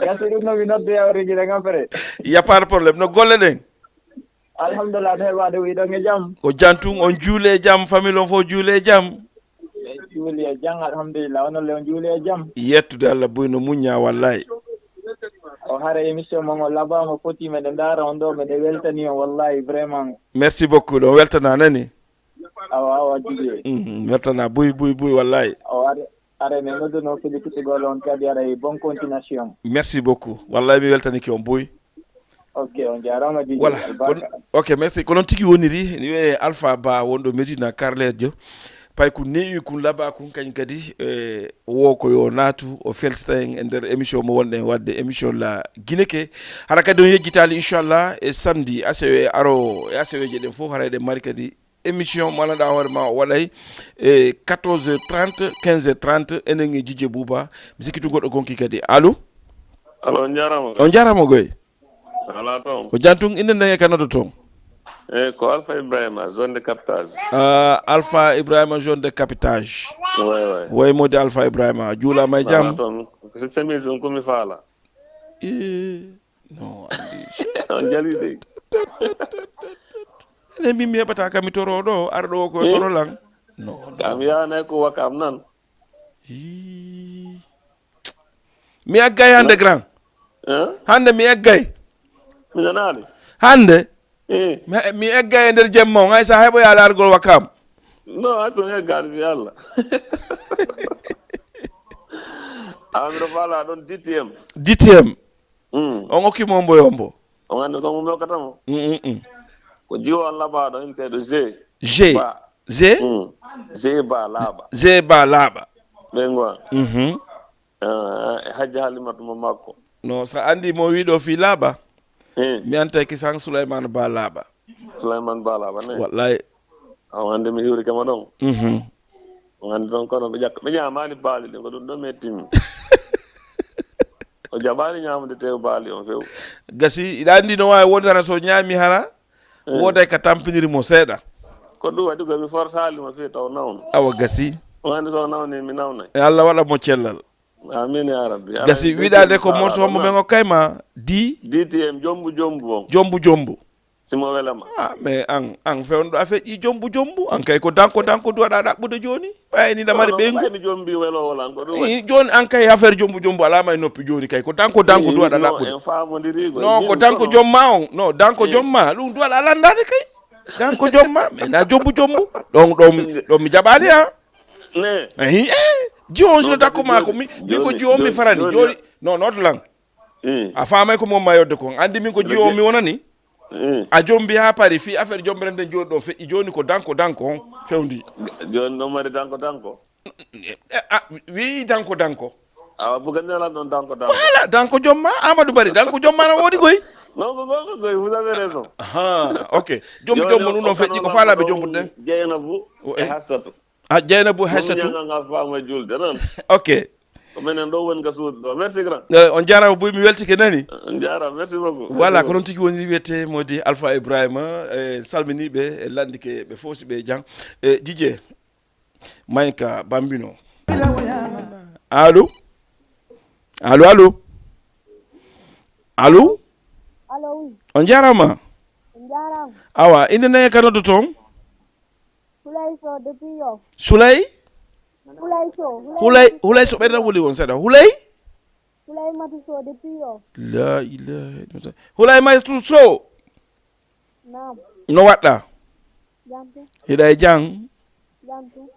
gasiɗum no mi nodde yawriji ɗe gafere y a pas de probléme no golle ɗen alhamdulillah to heɓade wiɗon e jaam ko jantun on juule e jaam famille on fof juule e jaam juuli e jaam alhamdulillah onolle on juuli e jaam yettude Allah boyno muñña wallahi o hara émission mon o labama foti meɗe daara on ɗo meɗe weltani on wallahi vraiment merci beaucoup ɗo weltana nani awa Djidje weltana buy wallahi o are min nodduno félicitugol on kadi ara bon continuation merci beaucoup wallahi mi weltaniki on boy ok on jarama Djidje voilà ok merci ko noon tigui woniri ni wiye Alpha Ba wonɗo Medina Karlejo pay ko newi kun laaɓa kun kañ kadi wo ko yo naatu o felsita en e nder émission mo wonɗen wadde émission la Guineke hara kadi on yejjitali inchallah e samedi ACW aro e ACW je ɗen fof hara eɗen mari kadi émission mo da hoore ma waɗay 14h30 15h30 enen e Dj Bouba musique to goddo gonki kadi allo on jarama goy ala ton ko jantung inde nde kanado ton ko Alpha Ibrahima zone de captage Alpha Ibrahima zone de captage way modi Alpha Ibrahima jula may jam ton ko semi zone ko mi fala no on jali de ne mi hebata kam toro do ardo ko toro lang no kam ya ne ko wakam nan mi aggay hande grand hande mi aggay mi nanani hande mi eggay e nder jemmo ngay sa hebo ya largol wakam no ato ne gardi yalla amro fala don DTM on okki mo mboyombo on ande ko mo katamo ko jiwo Allah ba do inte do G ba laba bengo hajja halimatu mo makko no sa andi mo wido fi laba mi anta ki sang Sulaiman ba laba ne wallahi on ande mi yuri kama don on ande don kono be jakk be nyamani baali de ko do metim o jabani nyamde tew baali on few gasi ida andi no way wondara so nyami hara woday ka tampiniri mo seeda ko du wadi ko mi forsali mo fi taw nawno awa gasi o ande so nawni mi nawna Allah wada mo cellal amin ya rabbi gasi widade ko morso mo mengo kayma DTM jombu simo welama mais an fewndo affaire ji jombu an kay ko danko do da dabbude joni bayni damari bengu bayni jombi welo wala ko do joni an kay affaire jombu ala may noppi joni kay ko danko do da dabbude non ko danko jomma on no danko jomma dum do ala landade kay danko jomma mais na jombu don mi jabali ha ne jion je dako mako mi ko jion mi farani jori non not lang a faamay ko mom mayodde ko andi min ko jion mi wonani a jombi ha pari fi affaire jombrende jodi do fe joni ko danko on fewndi joni no mari danko wi danko buganela don danko wala danko jomma Amadou Bari danko jomma na wodi goy non vous avez raison ok jombu nu non feji ko faala be jombu den Jeynabou e Hassatu Jeynabou Hassatu nga faama julde non ok ko menen do won ga suud do merci grand on jarama boy mi weltike nani on jarama merci beaucoup voilà ko non tigi woni wiete modi Alpha Ibrahima salmini be landike be fosi be jang DJ Mayka Bambino allo on jarama awa inde nayi kanodo ton Sulay Hulay so ɓerna wuli won seeɗa Hulay matu so depuis yo la ilaha illallah Hulay matu so no waɗɗa hiɗa e jang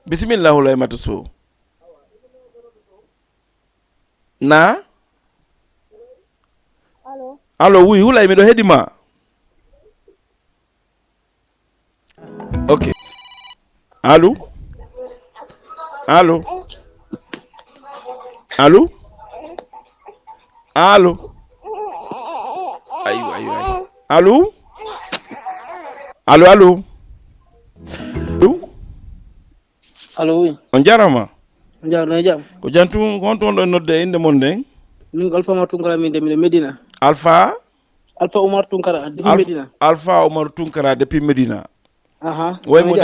bisimilla Hulay matu so na allo oui Hulay miɗo heɗima ok allo ayo allo oui on jarama jam ko jantu on ton do nodde inde mon den min ko Alpha Oumar Tunkara min de Medina Alpha Oumar Tunkara depuis Medina Alpha Oumar Tunkara depuis Medina way mo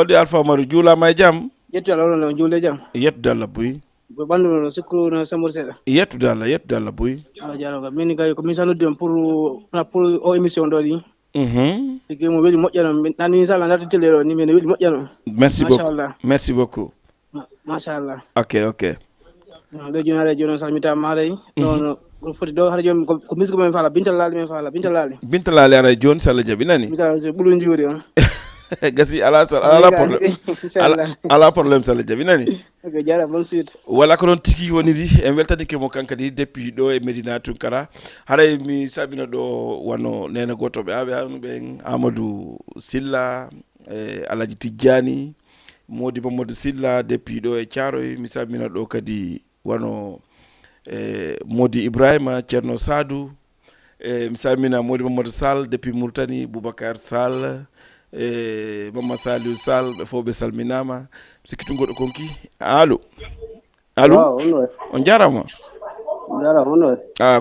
Alpha Oumar jula may jam yettu Allah non jule jam yettu dalla buy bandu non sikku no samur seda yettu dalla buy jaro min gay ko min sanudde pour o émission do di ke mo weli mojjano nani sala ndati tele ni men weli mojjano merci beaucoup machallah ok do jonare jono salmita maray non ko foti do har jom ko misko men fala binta laali ara joni sala jabi nani binta bulu njuri on gasi ala problème sala jabi nani ok jara bon suite wala ko non tiki woniri en weltadike mo kankadi depuis do e Medina Tunkara haray mi sabina do wano nena goto be be Amadou Silla Alaji Tidjani Modi Mamadou Silla depuis do e Thiaroye mi sabina do kadi wano Modi Ibrahima Cerno Sadou mi sabina Modi Mamadou Sall depuis Mauritanie Boubacar Sall e Mama Saliou Sall ɓe fof ɓe salminama sikkitu goɗɗo konki allo on jarama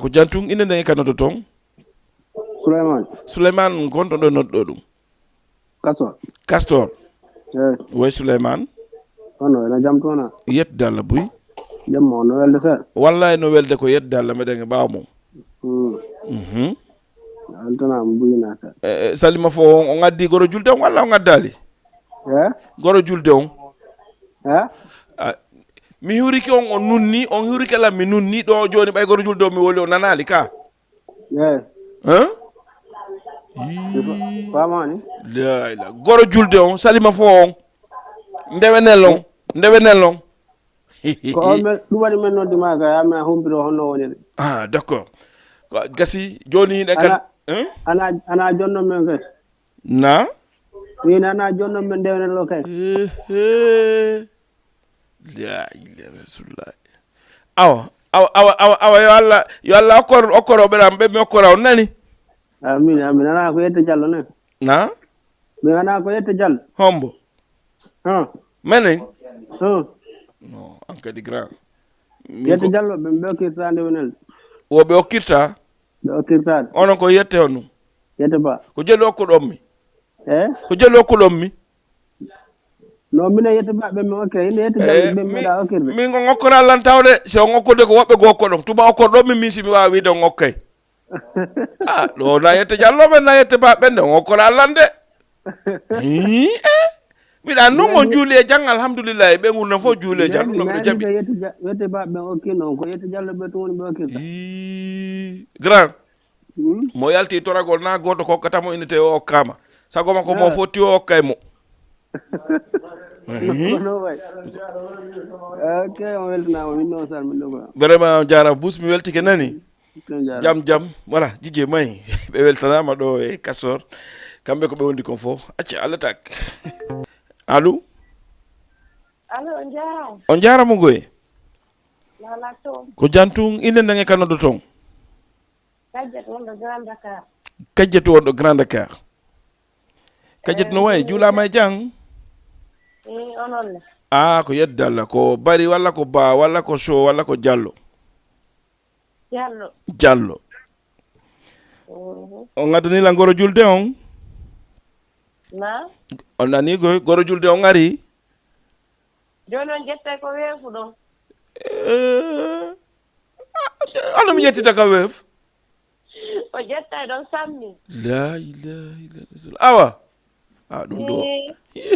ko jantung inde nde kanoto toon Souleymane gonɗo ɗo nodɗo ɗum Castor way Souleymane ono ena jam toona yettude Allah buy jamma no welde seeɗa wallay no welde ko yettude Allah meɗen e ɓaawa mum altanama buyina seeɗa Salima fo on addi goro julde on walla on addali goro julde on mi huriki on nunni on huriki lam mi nunni ɗo joni ɓay goro julde on mi woli o nanali ka famani la goro julde on Salima fo on ndewenel on ko on ɗum waɗi men noddi ma ka yama humpito honno woni de d'accord gasi joni ɗe kan ana jonnon men kay na wina ana jonnon men ndewenel o kay la ilaha rasulullah awa yo Allah okkoro ɓeɗam ɓe mi okkora on nani amin ana ko yette Diallo ne na mi ana ko yette Diallo hombo menen non an kadi grand yette Diallo ɓe okkirta ndewenel wo ɓe okkirta onon ko yette on ɗum yette ba ko jeli okkuɗon mi ko jeli okkuɗon mi no mine yette ba ɓe mi okkira ine yette Diallo ɓe meeɗa okkirde min ko ngokkora lan tawde si o ngokkude ko woɓɓe go okkoɗon tuba okkoɗon mi si mi wawi wiide on ngokkay ɗo na yette Diallo ɓe na yette ba ɓende on ngokkora lan de mbiɗa non mo juuli e jang alhamdoulillahi ɓe gurno fof juuli e jang ɗum no mbiɗo jaɓi yette ba ɓe okkino ko yette Diallo ɓe to woni ɓe okkirta grand mo yalti toragol na goto kokkatamo inde te o okkama sago makko mo fotti o okkay mo ok on weltanama min noon salmin ɗo vraiment jarama bus mi weltike nani jam voilà jijje mayi ɓe weltanama ɗo e Castor kamɓe ko ɓe wondi kon fof acca Allah tak allo on jarama goye ko jantung inde ndange kanodo toon Kajjatu wonɗo Grand Dakar Kajjatu no wayi juulama e jang ko yedde Allah ko bari walla ko ba walla ko so walla ko Diallo on gaddani la goro julde on on nani goro julde on ari joni on jetta ko weefu ɗon ano mi yettita ka weef o jetta ɗon sammi la ilaha illallah awa ɗum ɗo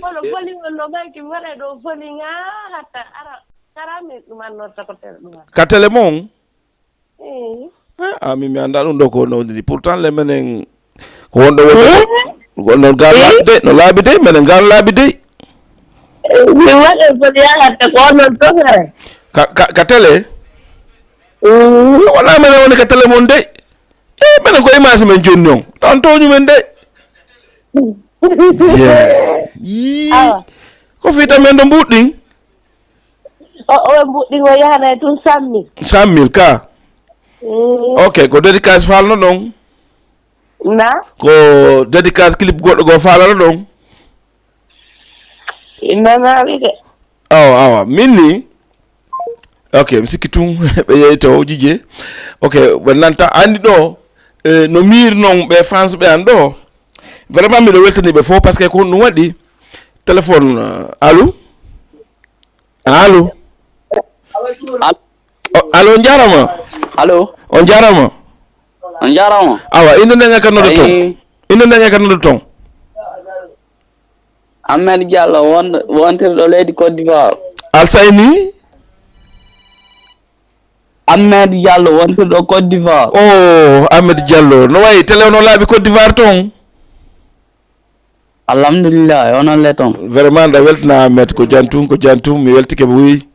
kono foli on no ɓayki mi waɗa ɗo foli nga hatta ara karami ɗum annorta ko tere ɗum ka télé mon mi anda ɗum ɗo ko nodiri pourtant le menen ko wonɗo wonɗo gal laaɓi de no laaɓi de menen gal laaɓi de mi waɗa foli ha hatta ko onon togere ka télé wona menen woni ka télé mon de menen ko image men jonni on ɗon toñumen de ko fiita men ɗo mbuɗɗin o mbuɗɗin o yahana tun 100 000 ka ok ko dédicace falno ɗon na ko dédicace clip goɗɗo go falano ɗon nanali de awa min ni ok mi sikki tun ɓe yeyi to jije ok ɓe nanta andi ɗo no miir noon ɓe fans ɓe an ɗo vraiment miɗo weltani ɓe fof par ce que ko ɗum waɗi téléphone allo on jarama on jarama awa inde ndeŋe kannoɗo toon Ahmed Diallo wontirɗo leydi Côte d'Ivoire alsayni Ahmed Diallo wontirɗo Côte d'Ivoire Ahmed Diallo no wayi télé ono laaɓi Côte d'Ivoire toon alhamdulillah onon le toon vraiment nda weltana Ahmed ko jantum mi weltike mo wuyi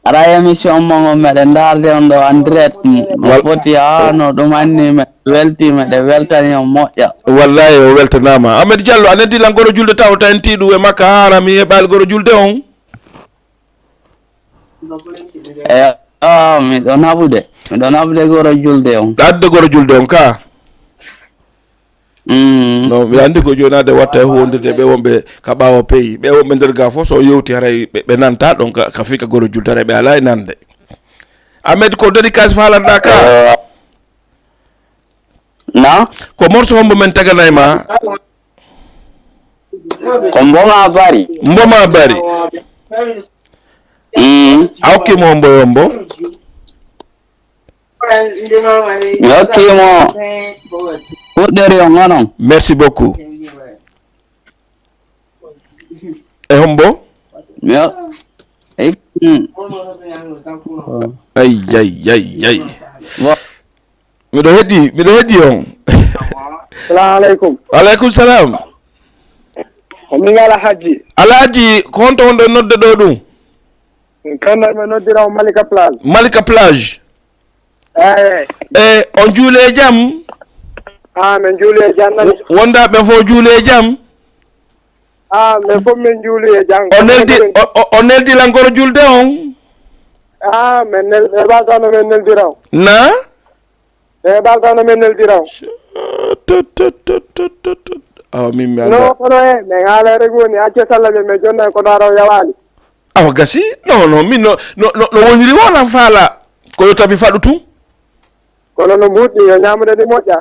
ara émission mo meɗen darde on ɗo en direct mo foti no ɗum anni meɗe weltima ɗe weltani on moƴƴa wallahi o weltanama Ahmed Diallo a neddi lan goro julde taw tan tiiɗu e makka harami heɓali goro julde on miɗo naɓude goro julde on adde goro julde on ka no mi andi ko jonade watta wondirde ɓe wonɓe ka ɓawo pays ɓe wonɓe nder ga fof so yewti haray ɓe nanta ɗon ka fika goro jultare ɓe ala e nande Ahmed ko dédicace falanɗa ka na ko morso hombo men taganay ma ko mboma bari a hokkimo hombo yombo mi hokkimo fuɗɗere yo ngonon merci beaucoup e hombo ay miɗo heɗi on salamu aleykum aleykum salam min alhaji ko honto wonɗo nodde ɗo ɗum kanno ɓe noddirawo Malika plage on juule jam min juule jam wondaɓe fof juule jam min fof min juule jam o neldilan goro julde on min ɓaltano min neldiraw na ɓaltano min neldiraw min mi no kono min haalere goni acce sallaɓe min jonna ko daraw yawani awa gasi non min no woniri wonan faala ko yo tabi faɗu tum kono no mbuɗɗi yo ñamude ɗi moƴƴa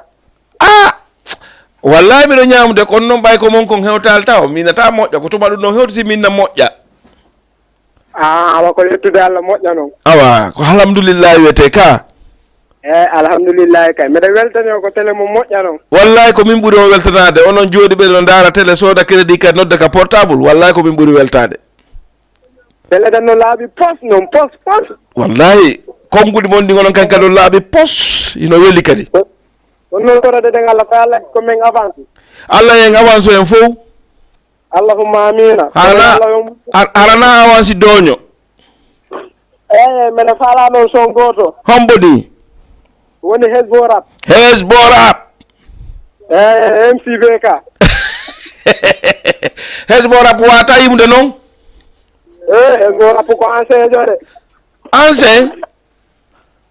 wallahi miɗo ñamude kono noon ɓay ko mon kon hewtal taw minata moƴƴa ko tuma ɗum noon hewti si minna moƴƴa awa ko yettude Allah moƴƴa noon awa ko alhamdoulillahi wiyete ka alhamdoulillahi kay mbiɗa weltani o ko télé mo moƴƴa noon wallahi ko min ɓuuri o weltanade onon jooɗi ɓe no daara télé sooda crédit kadi nodda ka portable wallahi ko min ɓuuri weltade télé ɗen no laaɓi pos noon pos wallahi konguɗi mon ɗi gonon kankadi no laaɓi pos ino weli kadi on noon torode ɗen Allah ko Allah ko min avance Allah en avance en fof allahumma amina harana avance doño mene faala noon son goto hombo ɗi woni hesborap MCVK hesborap wata yimde noon hesborap ko ancien jo de ancien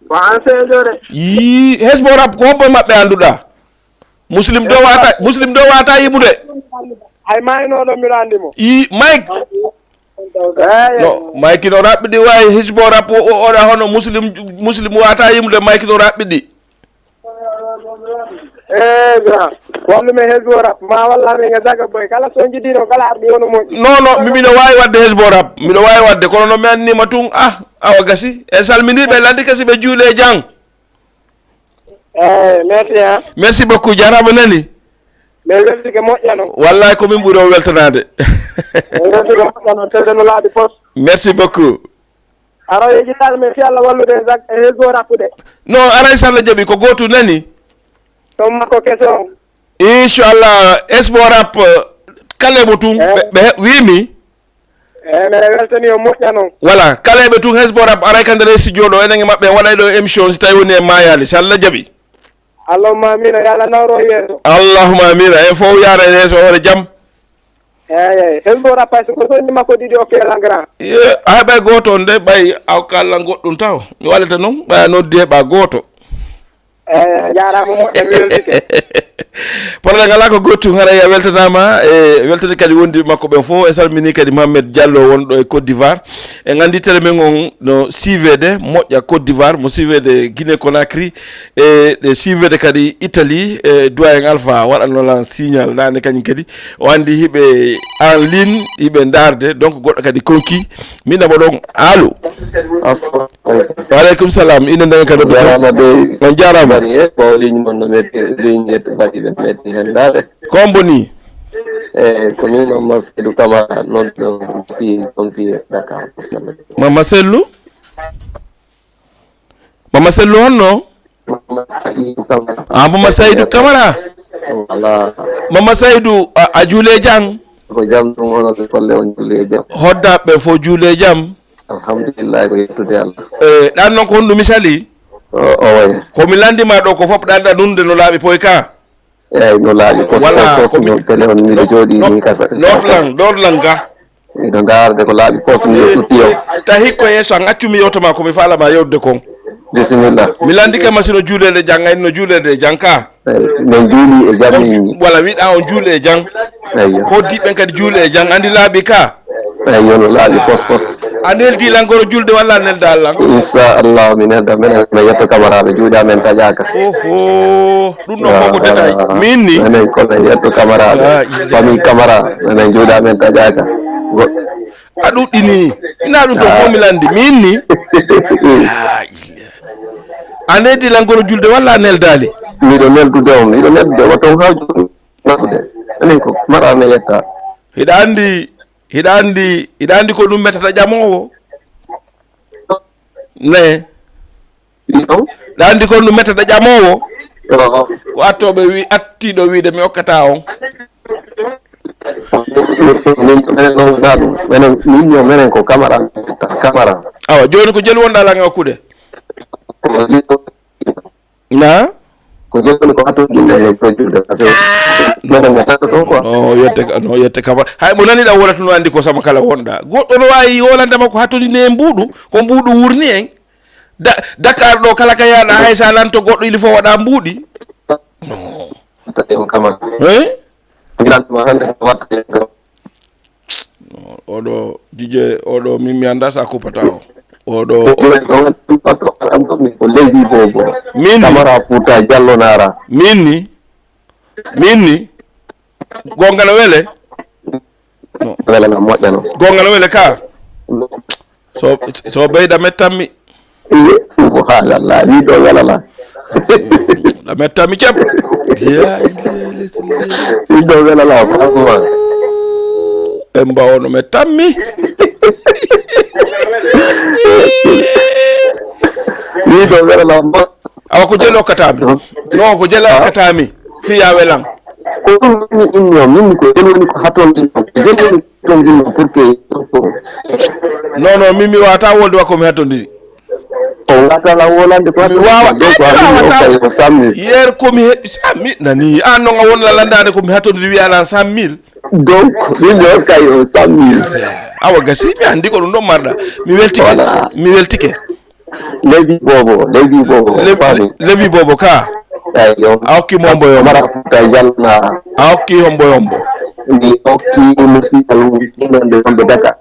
ko ancien jo de yi hesborap ko hombo maɓɓe anduɗa muslim do wata yimude hay maynoɗo mbiɗa andimo yi Mike no Mike no raɓɓiɗi wawi hesborap oɗa hono muslim wata yimude Mike no raɓɓiɗi wallume hesborap ma wallami e daga boy kala so jiɗino kala arɗi wono moƴƴi non miɗo wawi wadde hesborap miɗo wawi wadde kono no mi annima tun awa gasi en salminiɓe landi kasi ɓe juule jang merci beaucoup jarama nani mais weltike moƴƴa noon wallahi ko min ɓuuri o weltanade weltike moƴƴa noon tede no laaɓi pos merci beaucoup ara yejiɗaɗo min fi Allah wallude e hesborap de non aray so Allah jaaɓi ko gotu nani ton makko kese on inchallah hesborap kaleɓe tun ɓe wimi mbeɗa weltani o moƴƴa noon voilà kaleɓe tun hesborap aray ka nder studio ɗo enen e maɓɓe waɗay ɗo émission si tawi woni e mayali so Allah jaaɓi allahumma amina yo Allah nawro yeeso allahumma amina en fof yara e yeeso hoore jaam hesborap so ko sonni makko ɗiɗi o keelan grand hay ɓay goto on de ɓay aw kallan goɗɗum taw mi wallata noon ɓaya noddi e ɓa goto jarama moƴƴa mi weltike probléme ala ko gottum haray a weltanama e weltani kadi wondi makko ɓen fof e salmini kadi Mohamed Diallo wonɗo e Côte d'Ivoire e gandi télé men on no suivede moƴƴa Côte d'Ivoire mo suivede Guinée Conakry e ɗe suivede kadi Italie e doyen Alpha waɗanolan signal nane kañum kadi o andi hiɓe en ligne hiɓe darde donc goɗɗo kadi konki min namo ɗon allo waaleykum salam inde nden kadi on jarama komboni ko min Mamadou Seydou Camara noon fi Dakar Mama Sellou honno Mama Seydou Camara Mama Seydou a juule jang ko jam ɗum honoɓe kolle on juule jam hoddaɓe fo juule jam alhamdulillah ko yettude Allah ɗan noon ko honɗum misali ko mi landima ɗo ko fof ɗanɗa nunde no laaɓi poy ka eyyi no laaɓi posno télé on miɗo jooɗi ni kasa ɗorlan ga miɗo garde ko laaɓi pos miɗo sutti o tawi hikko yeeso an accumi yewtoma komi falama yewde kon bismillah milandi ka masino julede janga no julede janka men juuli e jammi wala wiida on juule e jang ko dibben kadi juule e jang andi laabi ka ayo no laabi pos andel di langoro julde walla nel dalang inshallah min hada men me yetto kamaraɓe juuɗa men tajaka oho ɗum ɗo koko détail min ni minen kono yetto kamaraɓe famille camara minen juuɗa men tajaka a ɗuɗɗini ina ɗum to fomilandi min ni a neddi langoro julde walla nel daali miɗo neldude on miɗo neldude o ton ha jode enen ko mara me yetta hiɗa andi ko ɗum metata ƴamowo ne ɗa andi ko ɗum metata ƴamowo ko attoɓe wi attiɗo wiide mi hokkata on minen ko camara awa joni ko jeli wonɗa lan hokkude na ko joni ko attoɗe ko julde no yette kama hay mo nani ɗa wolata no andi ko sama kala wonɗa goɗɗo no wawi yolandema ko hattodine e mbuɗu ko mbuɗu wurni en Dakar ɗo kala ka yaɗa hay sa lanto goɗɗo ili fo waɗa mbuuɗi oɗo dije oɗo min mi anda sa kupata o oɗo ko leydi bobo min camara Fouta Diallo Nara min ni gongana wele wele na moƴƴano gongana wele ka so ɓeyda mettanmi ko haalalla ni ɗo welala la mettami ceeb ni ɗo welala franchement e mbawono mettanmi ni ɗo welala awa ko jeli hokkatami non ko jeli hokkatami fiya welan ko ɗum ni inni o minni ko jeli woni ko hatonɗin jeli woni hatonɗin pour que non min mi wawata wolde wakko mi hattondiri o watala wolande ko wawa sammi yer komi heɓi 100 000 nani an noon a wonla landade komi hattondiri wiyalan 100 000 donc min o kay o 100 000 awa gasi mi andi ko ɗum ɗon marɗa mi weltike levi bobo ka ayo a hokki mo hombo a hokki hombo mi hokki musidal ɗinonde wonɓe Dakar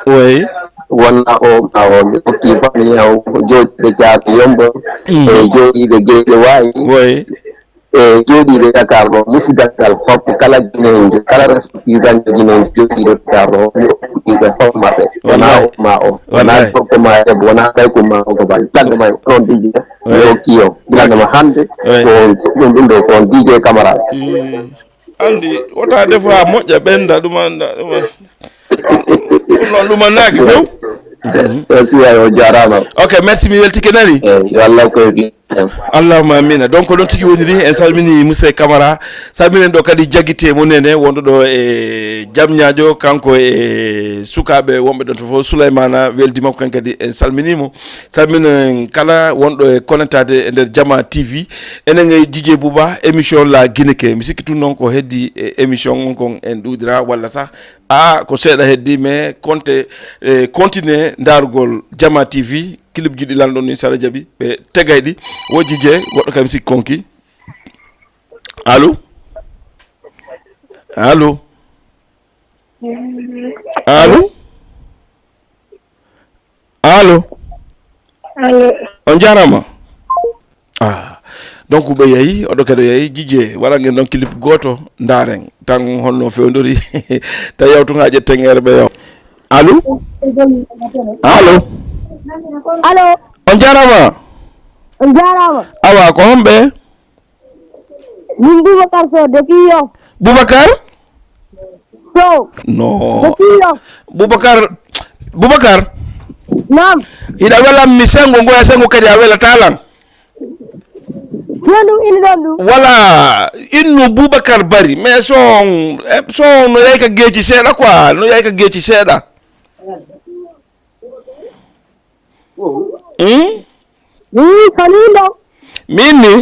oui wonna o mi hokki famille o jooɗiɓe Diato Yombo e jooɗiɓe Gueƴe Wayi oui e jooɗiɓe Dakar ɗo musidal fof kala guinejo kala ressortissant guinejo jooɗiɗo Dakar ɗo ɗiɓe fof maɓɓe wona o wona gorko ma ebo wona kay ko ma o ko bal ɗannema ɗon diji mi hokki o ɗannema hannde ko ɗum ɗo ko on DJ Camara andi wota defa moƴƴa ɓenda ɗumanda ɗumannaki few merci o jarama ok merci mi weltike nani yo Allah koyɗi allahuma amina donc ɗon tigi woniri en salmini Moussa Camara salminen ɗo kadi jaggite monene wonɗo ɗo e jamñajo kanko e sukaɓe wonɓe ɗon to fof Souleymana weldi makko kan kadi en salminimo salminen kala wonɗo e connectade e nder Jama TV enen e Dj Bouba émission la Guineke mi sikki tun noon ko heddi émission on kon en ɗuɗira walla sah ko seeɗa heddi mais compte continue darugol Jama TV clip jiɗi lanɗon ni sara jaaɓi ɓe tegayɗi wojji je goɗɗo kam sikki konki allo on jarama donc ɓe yeehi oɗo kadi yeehi jijje waɗangen ɗon clip goto daren tan honno fewdori tawi yawtuga ƴettengere ɓe yaw allo on jarama awa ko homɓe min Boubacar Sow depuis Yoff Boubacar Sow non depuis Yoff Boubacar nam hiɗa welam mi sengo ngoya sengo kadi a welatalan ɗum ini ɗon ɗum voilà innu Boubacar Bari mais son no yayka geeci seeɗa quoi no yayka geeci seeɗa min ni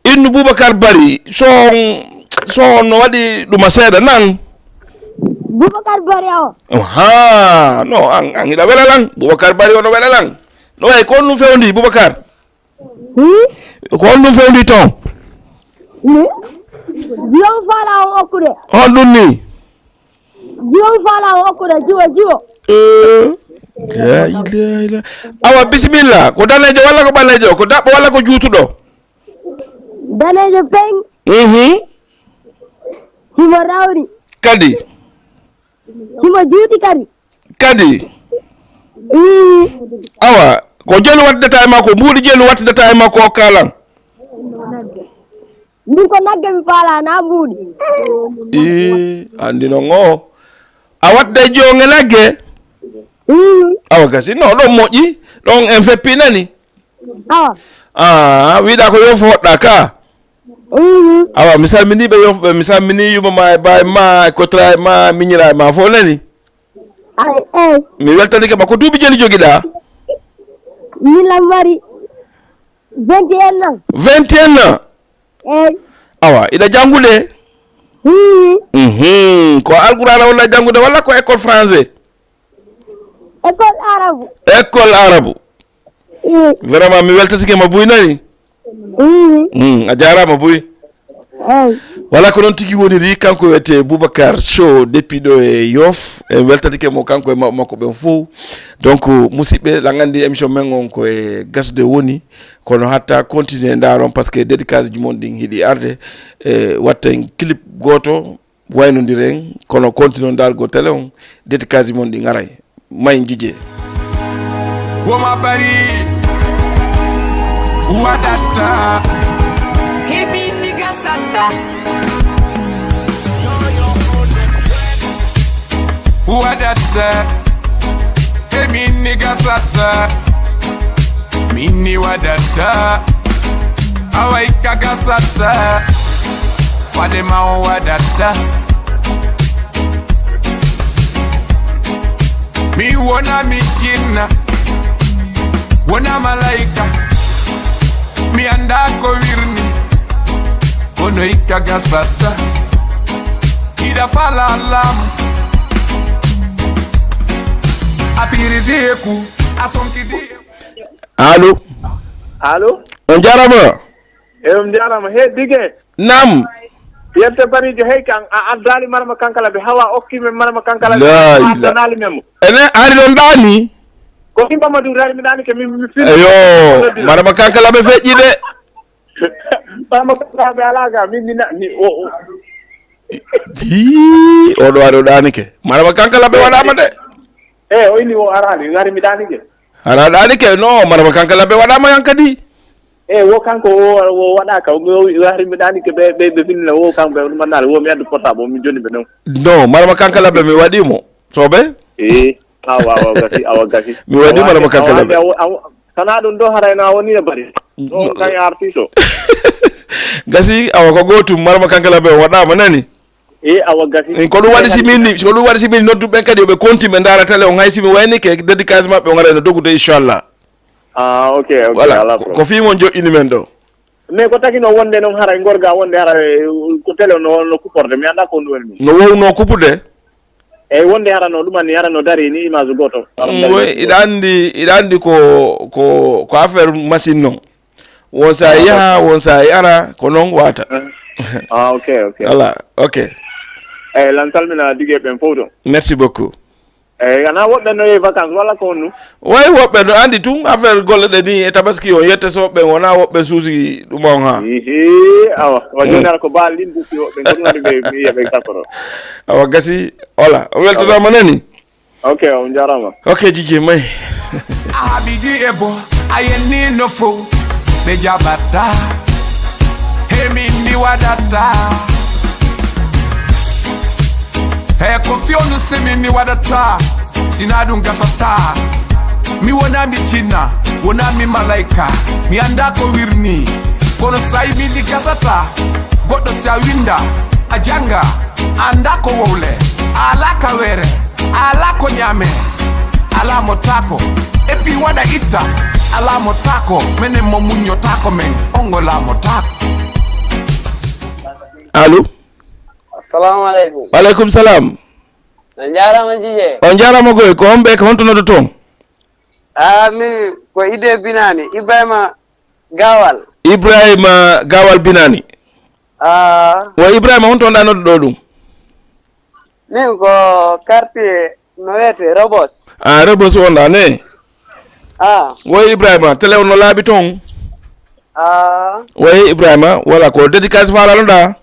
innu Boubacar Bari son no waɗi ɗuma seeɗa nan Boubacar Bari o ha non an hiɗa welalan Boubacar Bari ono welalan no way ko nu fewndi Boubacar ko nu fewndi ton jiwo fala okude hon dum ni jiwo fala okude jiwo la ilaha awa bismillah ko danejo walla ko balejo ko dabbo walla ko juutudo danejo peng himo rawri kadi himo juuti kadi awa ko jelu waddata e makko mbuudi jelu waddata e makko kalan ndin ko nagge mi fala na mbuudi andi no ngo a wadde jonge nagge awa gasi no ɗon moƴƴi ɗon en feppi nani wiɗa ko yo foɗɗa ka awa mi salminiɓe yofɓe mi salmini yuma ma e baye ma e kotra e ma miñira e ma fo nani mi weltanike ma ko duuɓi jeli joguiɗa milam wari 21 ans 21 ans awa iɗa janggude ko alqurana walla janggude walla ko école français école arabe vraiment mi weltatike ma buy nani a jarama buy wala ko noon tigi woniri kanko wiyete Boubacar Show depuis ɗo e Yoff en weltatike mo kanko e mabɓe makko ɓen fof donc musidɓe la gandi émission men on koye gasde woni kono hatta continue ndaron par ce que dédicace ji mon ɗin hiiɗi arde watten clip goto waynodiren kono continue dalgo télé on dédicace ji mon ɗi garay may jije woma bari wadata himi niga sata wadata himi niga sata mini wadata awai kaga sata fadema wadata mi wona mi jinna wona malaika mi anda ko wirni ono ikaga sata ida fala alam apiri deku asonki de allo on jarama on jarama he dige nam yette barijo hey kan a addali marama kankala be hawa okkime marama kankala be addali memo ene ari don dani ko timba madu rari mi dani ke mi ayo marama kankala be feji de marama kankala be alaga min ni o do wado dani ke marama kankala be wadama de o ini o arali rari mi dani ke ara dani ke no marama kankala be wadama yankadi wo kanko wo wada ka wo yari mi dani ke be finna wo kanko be manal wo mi addu portable mi joni be non no marama kankala be mi wadimo sobe awa gasi mi wadi marama kankala be kana dun do harayna woni ne bari do kay artiso gasi awa ko gotum marama kankala be wadama nani awa gasi ko dum wadi simini noddu ben kadi be konti be ndara tele on haysi mi wayni ke dédicace mabbe on ngara dogude inshallah okay voilà ko fi mon jo ini men do mais ko tagi no wonde non haray gorga wonde haray ko tele no kuporde mi anda ko ndol mi no wo no kupude wonde harano ɗum anni harano dari ni image goto iɗa andi ko affaire machine noon won sa yaha won sa yara ko noon wata ok voilà ok lan salmina digue ɓen fof ɗon merci beaucoup ana woɓɓe no e vacance walla ko honnu way woɓɓe no andi tun affaire golle ɗe ni e tabaski o yette soɓɓe wona woɓɓe suusi ɗum on ha awa wa joni ara ko baal ɗin bufi woɓɓe gonnoɗe ɓe mi yiyaɓe sakoro awa gasi voilà o weltanama nani ok on jarama ok jiji may abidi ebo ayenni no fo ɓe jaɓatta hemindi waɗatta hey ko fionu semini waɗatta sina ɗum gasata mi wona mi jinna wona mi malaika mi anda ko wirni kono sayi mindi gasata goɗɗo si a winda a janga anda ko wowle ala ka were ala ko ñame ala mo tako et puis waɗa itta ala mo tako menen mo muññotako men ongola mo tako allo assalamu aleykum waleykum salam on jarama jije on jarama goy ko on ɓe ko honto noddo toon mi ko ide binani Ibrahima Gawal binani wa Ibrahima on ton da noddo do dum min ko quartier no wete Robos Robos wonda ne wa Ibrahima tele on laabi ton wa Ibrahima wala ko dédicace fala no da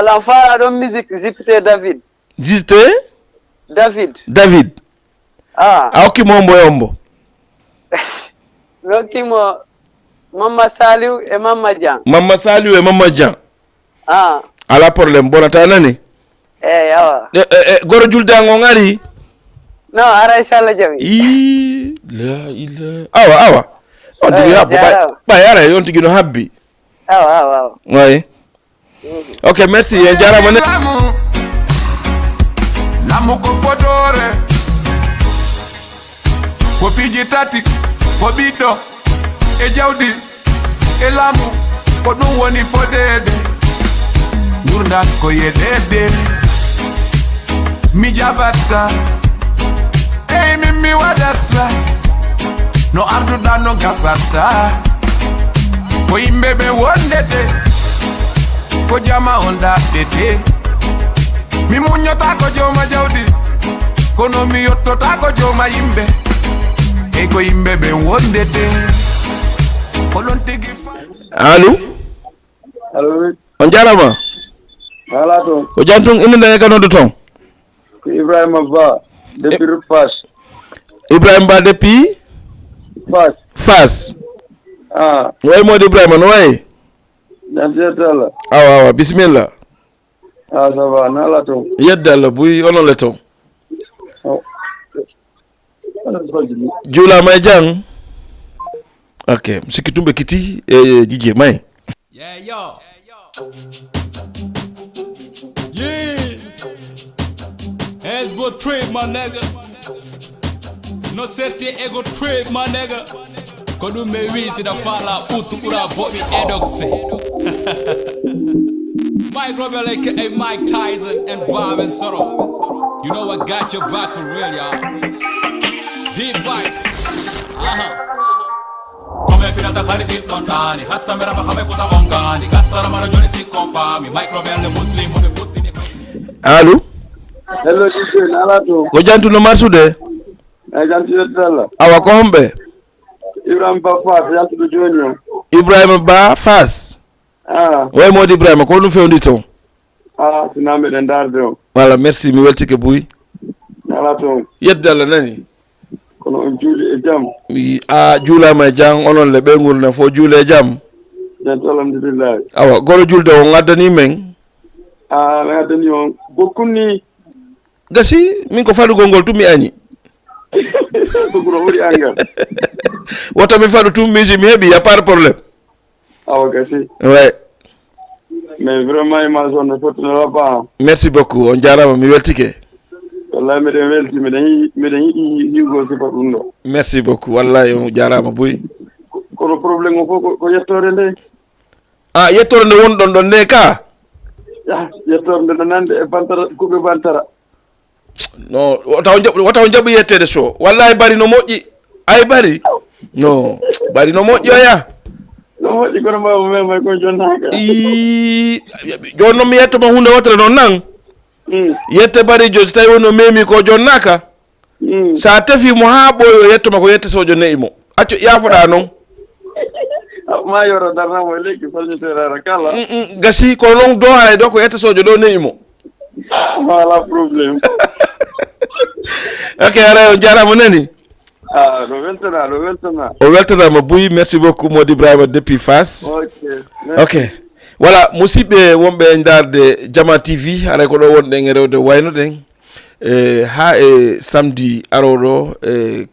la fala do musique Zipte David awki mombo yombo Lokimo Mama Saliu e Mama Jan ala problème bonata nani yawa goro julde ngo ngari no ara inshallah jami la ila awa on tigi habbo ba yara on tigi no habbi awa oui ok merci en jarama ne lamu ko fodore ko piji tati ko bido e jawdi e lamu ko dum woni fodede gurda ko yedede mi jabata mi wadata no arduda no gasata ko yimbe be wondete ko jama onda dete mi munyota ko joma jawdi kono mi yottota ko joma yimbe e ko yimbe be wondete ko lon tigi allo on jarama wala to o jantung inde ne ganodo ton Ibrahima Ba depuis Fass Ibrahima Ba depuis Fass way modi Ibrahima no way Dantala awa bismillah ça va nala to yeddalla buy onon le ton jula may jang ok musikitumbe kiti e jije may yeah Hasbo trade my nigga no sete ego trade my nigga kodu me wizi da fala utu ura bobi edoxe Mike Robert like a Mike Tyson and Bob and Soro. You know I got your back for real, y'all. Deep vibes. Come pirata fare bil lontani, hatta mera ba khame kuza mongani, gassara mara joni si confami, Mike Robert le muslim mo be putti. Allo? Hello DJ Nalato. Ko jantu no marsude? Jantu yedala. Awa ko hombe? Ibrahima Ba Fass jantu do joni. Ibrahima Ba Fass. Way modi Ibrahima ko no fewndi ton. Sinambe den dardo. Voilà, merci mi weltike buy. Nalato. Yeddala nani? Kono on juuli e jam. Juulama e jam onon le be ngurna fo juule e jam. Alhamdulillah. Awa goro julde o ngaddani men. Ngaddani on bokkunni. Gasi min ko faɗu gongol tumi ani. Bokuro wuri angal. Wota mi faɗu tumi mi hebi ya pas de problème. Awa gasi. Ouais. Mais vraiment il m'a zonné pour ne pas. Merci beaucoup. On jarama mi weltike. Wallahi meden welti meden yigo ci padundo. Merci beaucoup. Wallahi on jarama buy. Ko problème ko yettore nde. Yettore nde won don ne ka. Yettore nde nande e bantara kube bantara. No, wata on jabu yettede so. Wallahi bari no moƴƴi. Ay bari. No, bari no moƴƴi ya. No moƴƴi kono ma ko jonnaka. Jonno mi yetto ma hunde wotere non nan. Yette bari jo tawi wono memi ko jonnaka. Sa tefi mo ha boyo yetto ma ko yette sojo neimo. Accio yafoda non. Ma yoro darna mo leki fallitere kala. Gasi ko non do hay do ko yette sojo do neimo. Wala problème. Ok, ara on jarama nani. No weltana. O weltanama buy, merci beaucoup Modi Ibrahima depuis Fass. Ok. Voilà, musidɓe wonɓe darde Jama TV, ara ko ɗo wonɗen e rewde wayno ɗen. Ha samedi aroɗo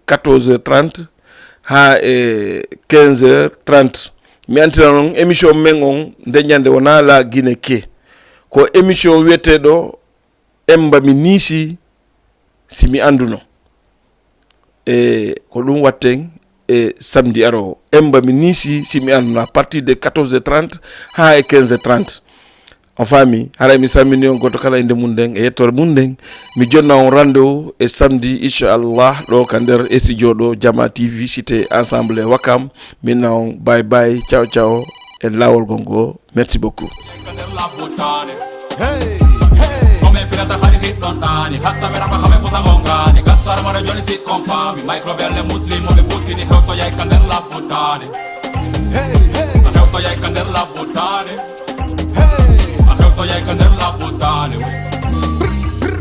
14h30 ha 15h30. Mi antina noon émission men on ndeñande wona la Guinée ke. Ko émission wiyeteɗo Emba mi nisi simi anduno. Ko ɗum watten samedi aro Emba mi nisi simi anduno à partir de 14h30 ha 15h30. en famille haray mi samini on goto kala inde munden e yettore munden mi jonna on rendez-vous e samedi inchallah ɗo ka nder studio ɗo Jama TV cité ensemble e Wakam min on bye bye ciao ciao e lawol gongo merci beaucoup Pirata khali hit don dani hatta mera ba khame fusa ngongani gassar mara joni sit confirm microbelle muslim mo be butini hewto yai kander la futade hewto yai kander la futade hewto yai kander la futade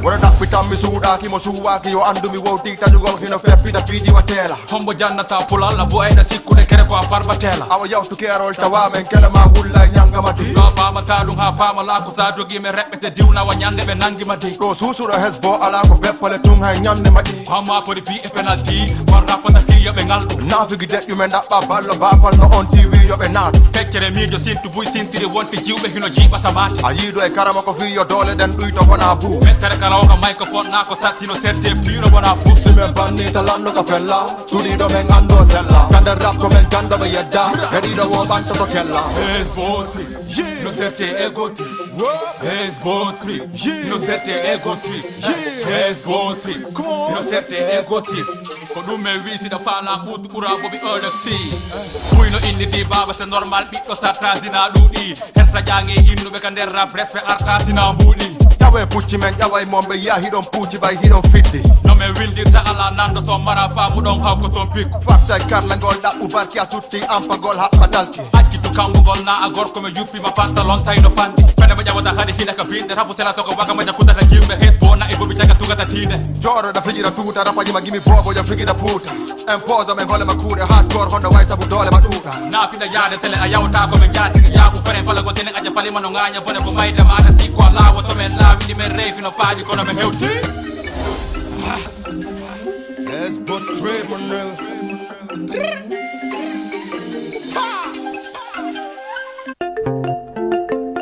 Wara dak pitam mi suda ki mo suwa ki yo andu mi woti ta jugol hino feppita piji watela hombo jannata pulalla bo ayda sikkude kere ko farba tela awa yawtu kerol tawa men kala ma hulla nyanga mati no fama tadum ha fama la ko sa dogi me rebbete diwna wa nyande be nangi mati ko susudo hesbo ala ko beppale tum hay nyande mati fama ko di bi e penalty warra fata fi yo be ngaldo nafigi det yu men dabba ballo ba fal no on tv yo be natu fekkere mi jo sintu buy sintiri wonte jiwbe hino jiba tamati ayido e karama ko fi yo dole den duyto wona bu mettere Oka microphone na ko sattino serte piro bona fu simen banni talando ka fella tudi do men ando sella kanda rap ko men kanda ba yedda ready do wo banto to kella es botri no serte egoti es botri no serte egoti es botri no serte egoti ko dum me wisi da fala butu bura bobi earthsi buino indi di baba se normal bitto sattazina dudi hersa jangi innu be kander rap respect artasina budi Yawe pucci men yawe mombe ya he don't pucci by he don't fit it no me wildi ta ala nando so mara famu don haw ko ton pik fakta karla gol da ubarki asutti ampa gol ha badalki akki to kangu gol na agor ko me yuppi ma pantalon tayno fandi fene ma jawata hadi hida ka binde rapu sela soko waka ma jakuta ta gimbe het bona e bobi taga tuga ta tinde joro da fijira tuta rapaji ma gimi bobo ya figida puta empoza men vole ma kure hardcore honda way sabu dole ma tuta na fida yade tele ayawta ko men jati ya ku fere fala go tene aja fali mano nganya bone ko mayde ma ada sikko lawo to men Vini me rei fino fadi kono me heuti Es but trip on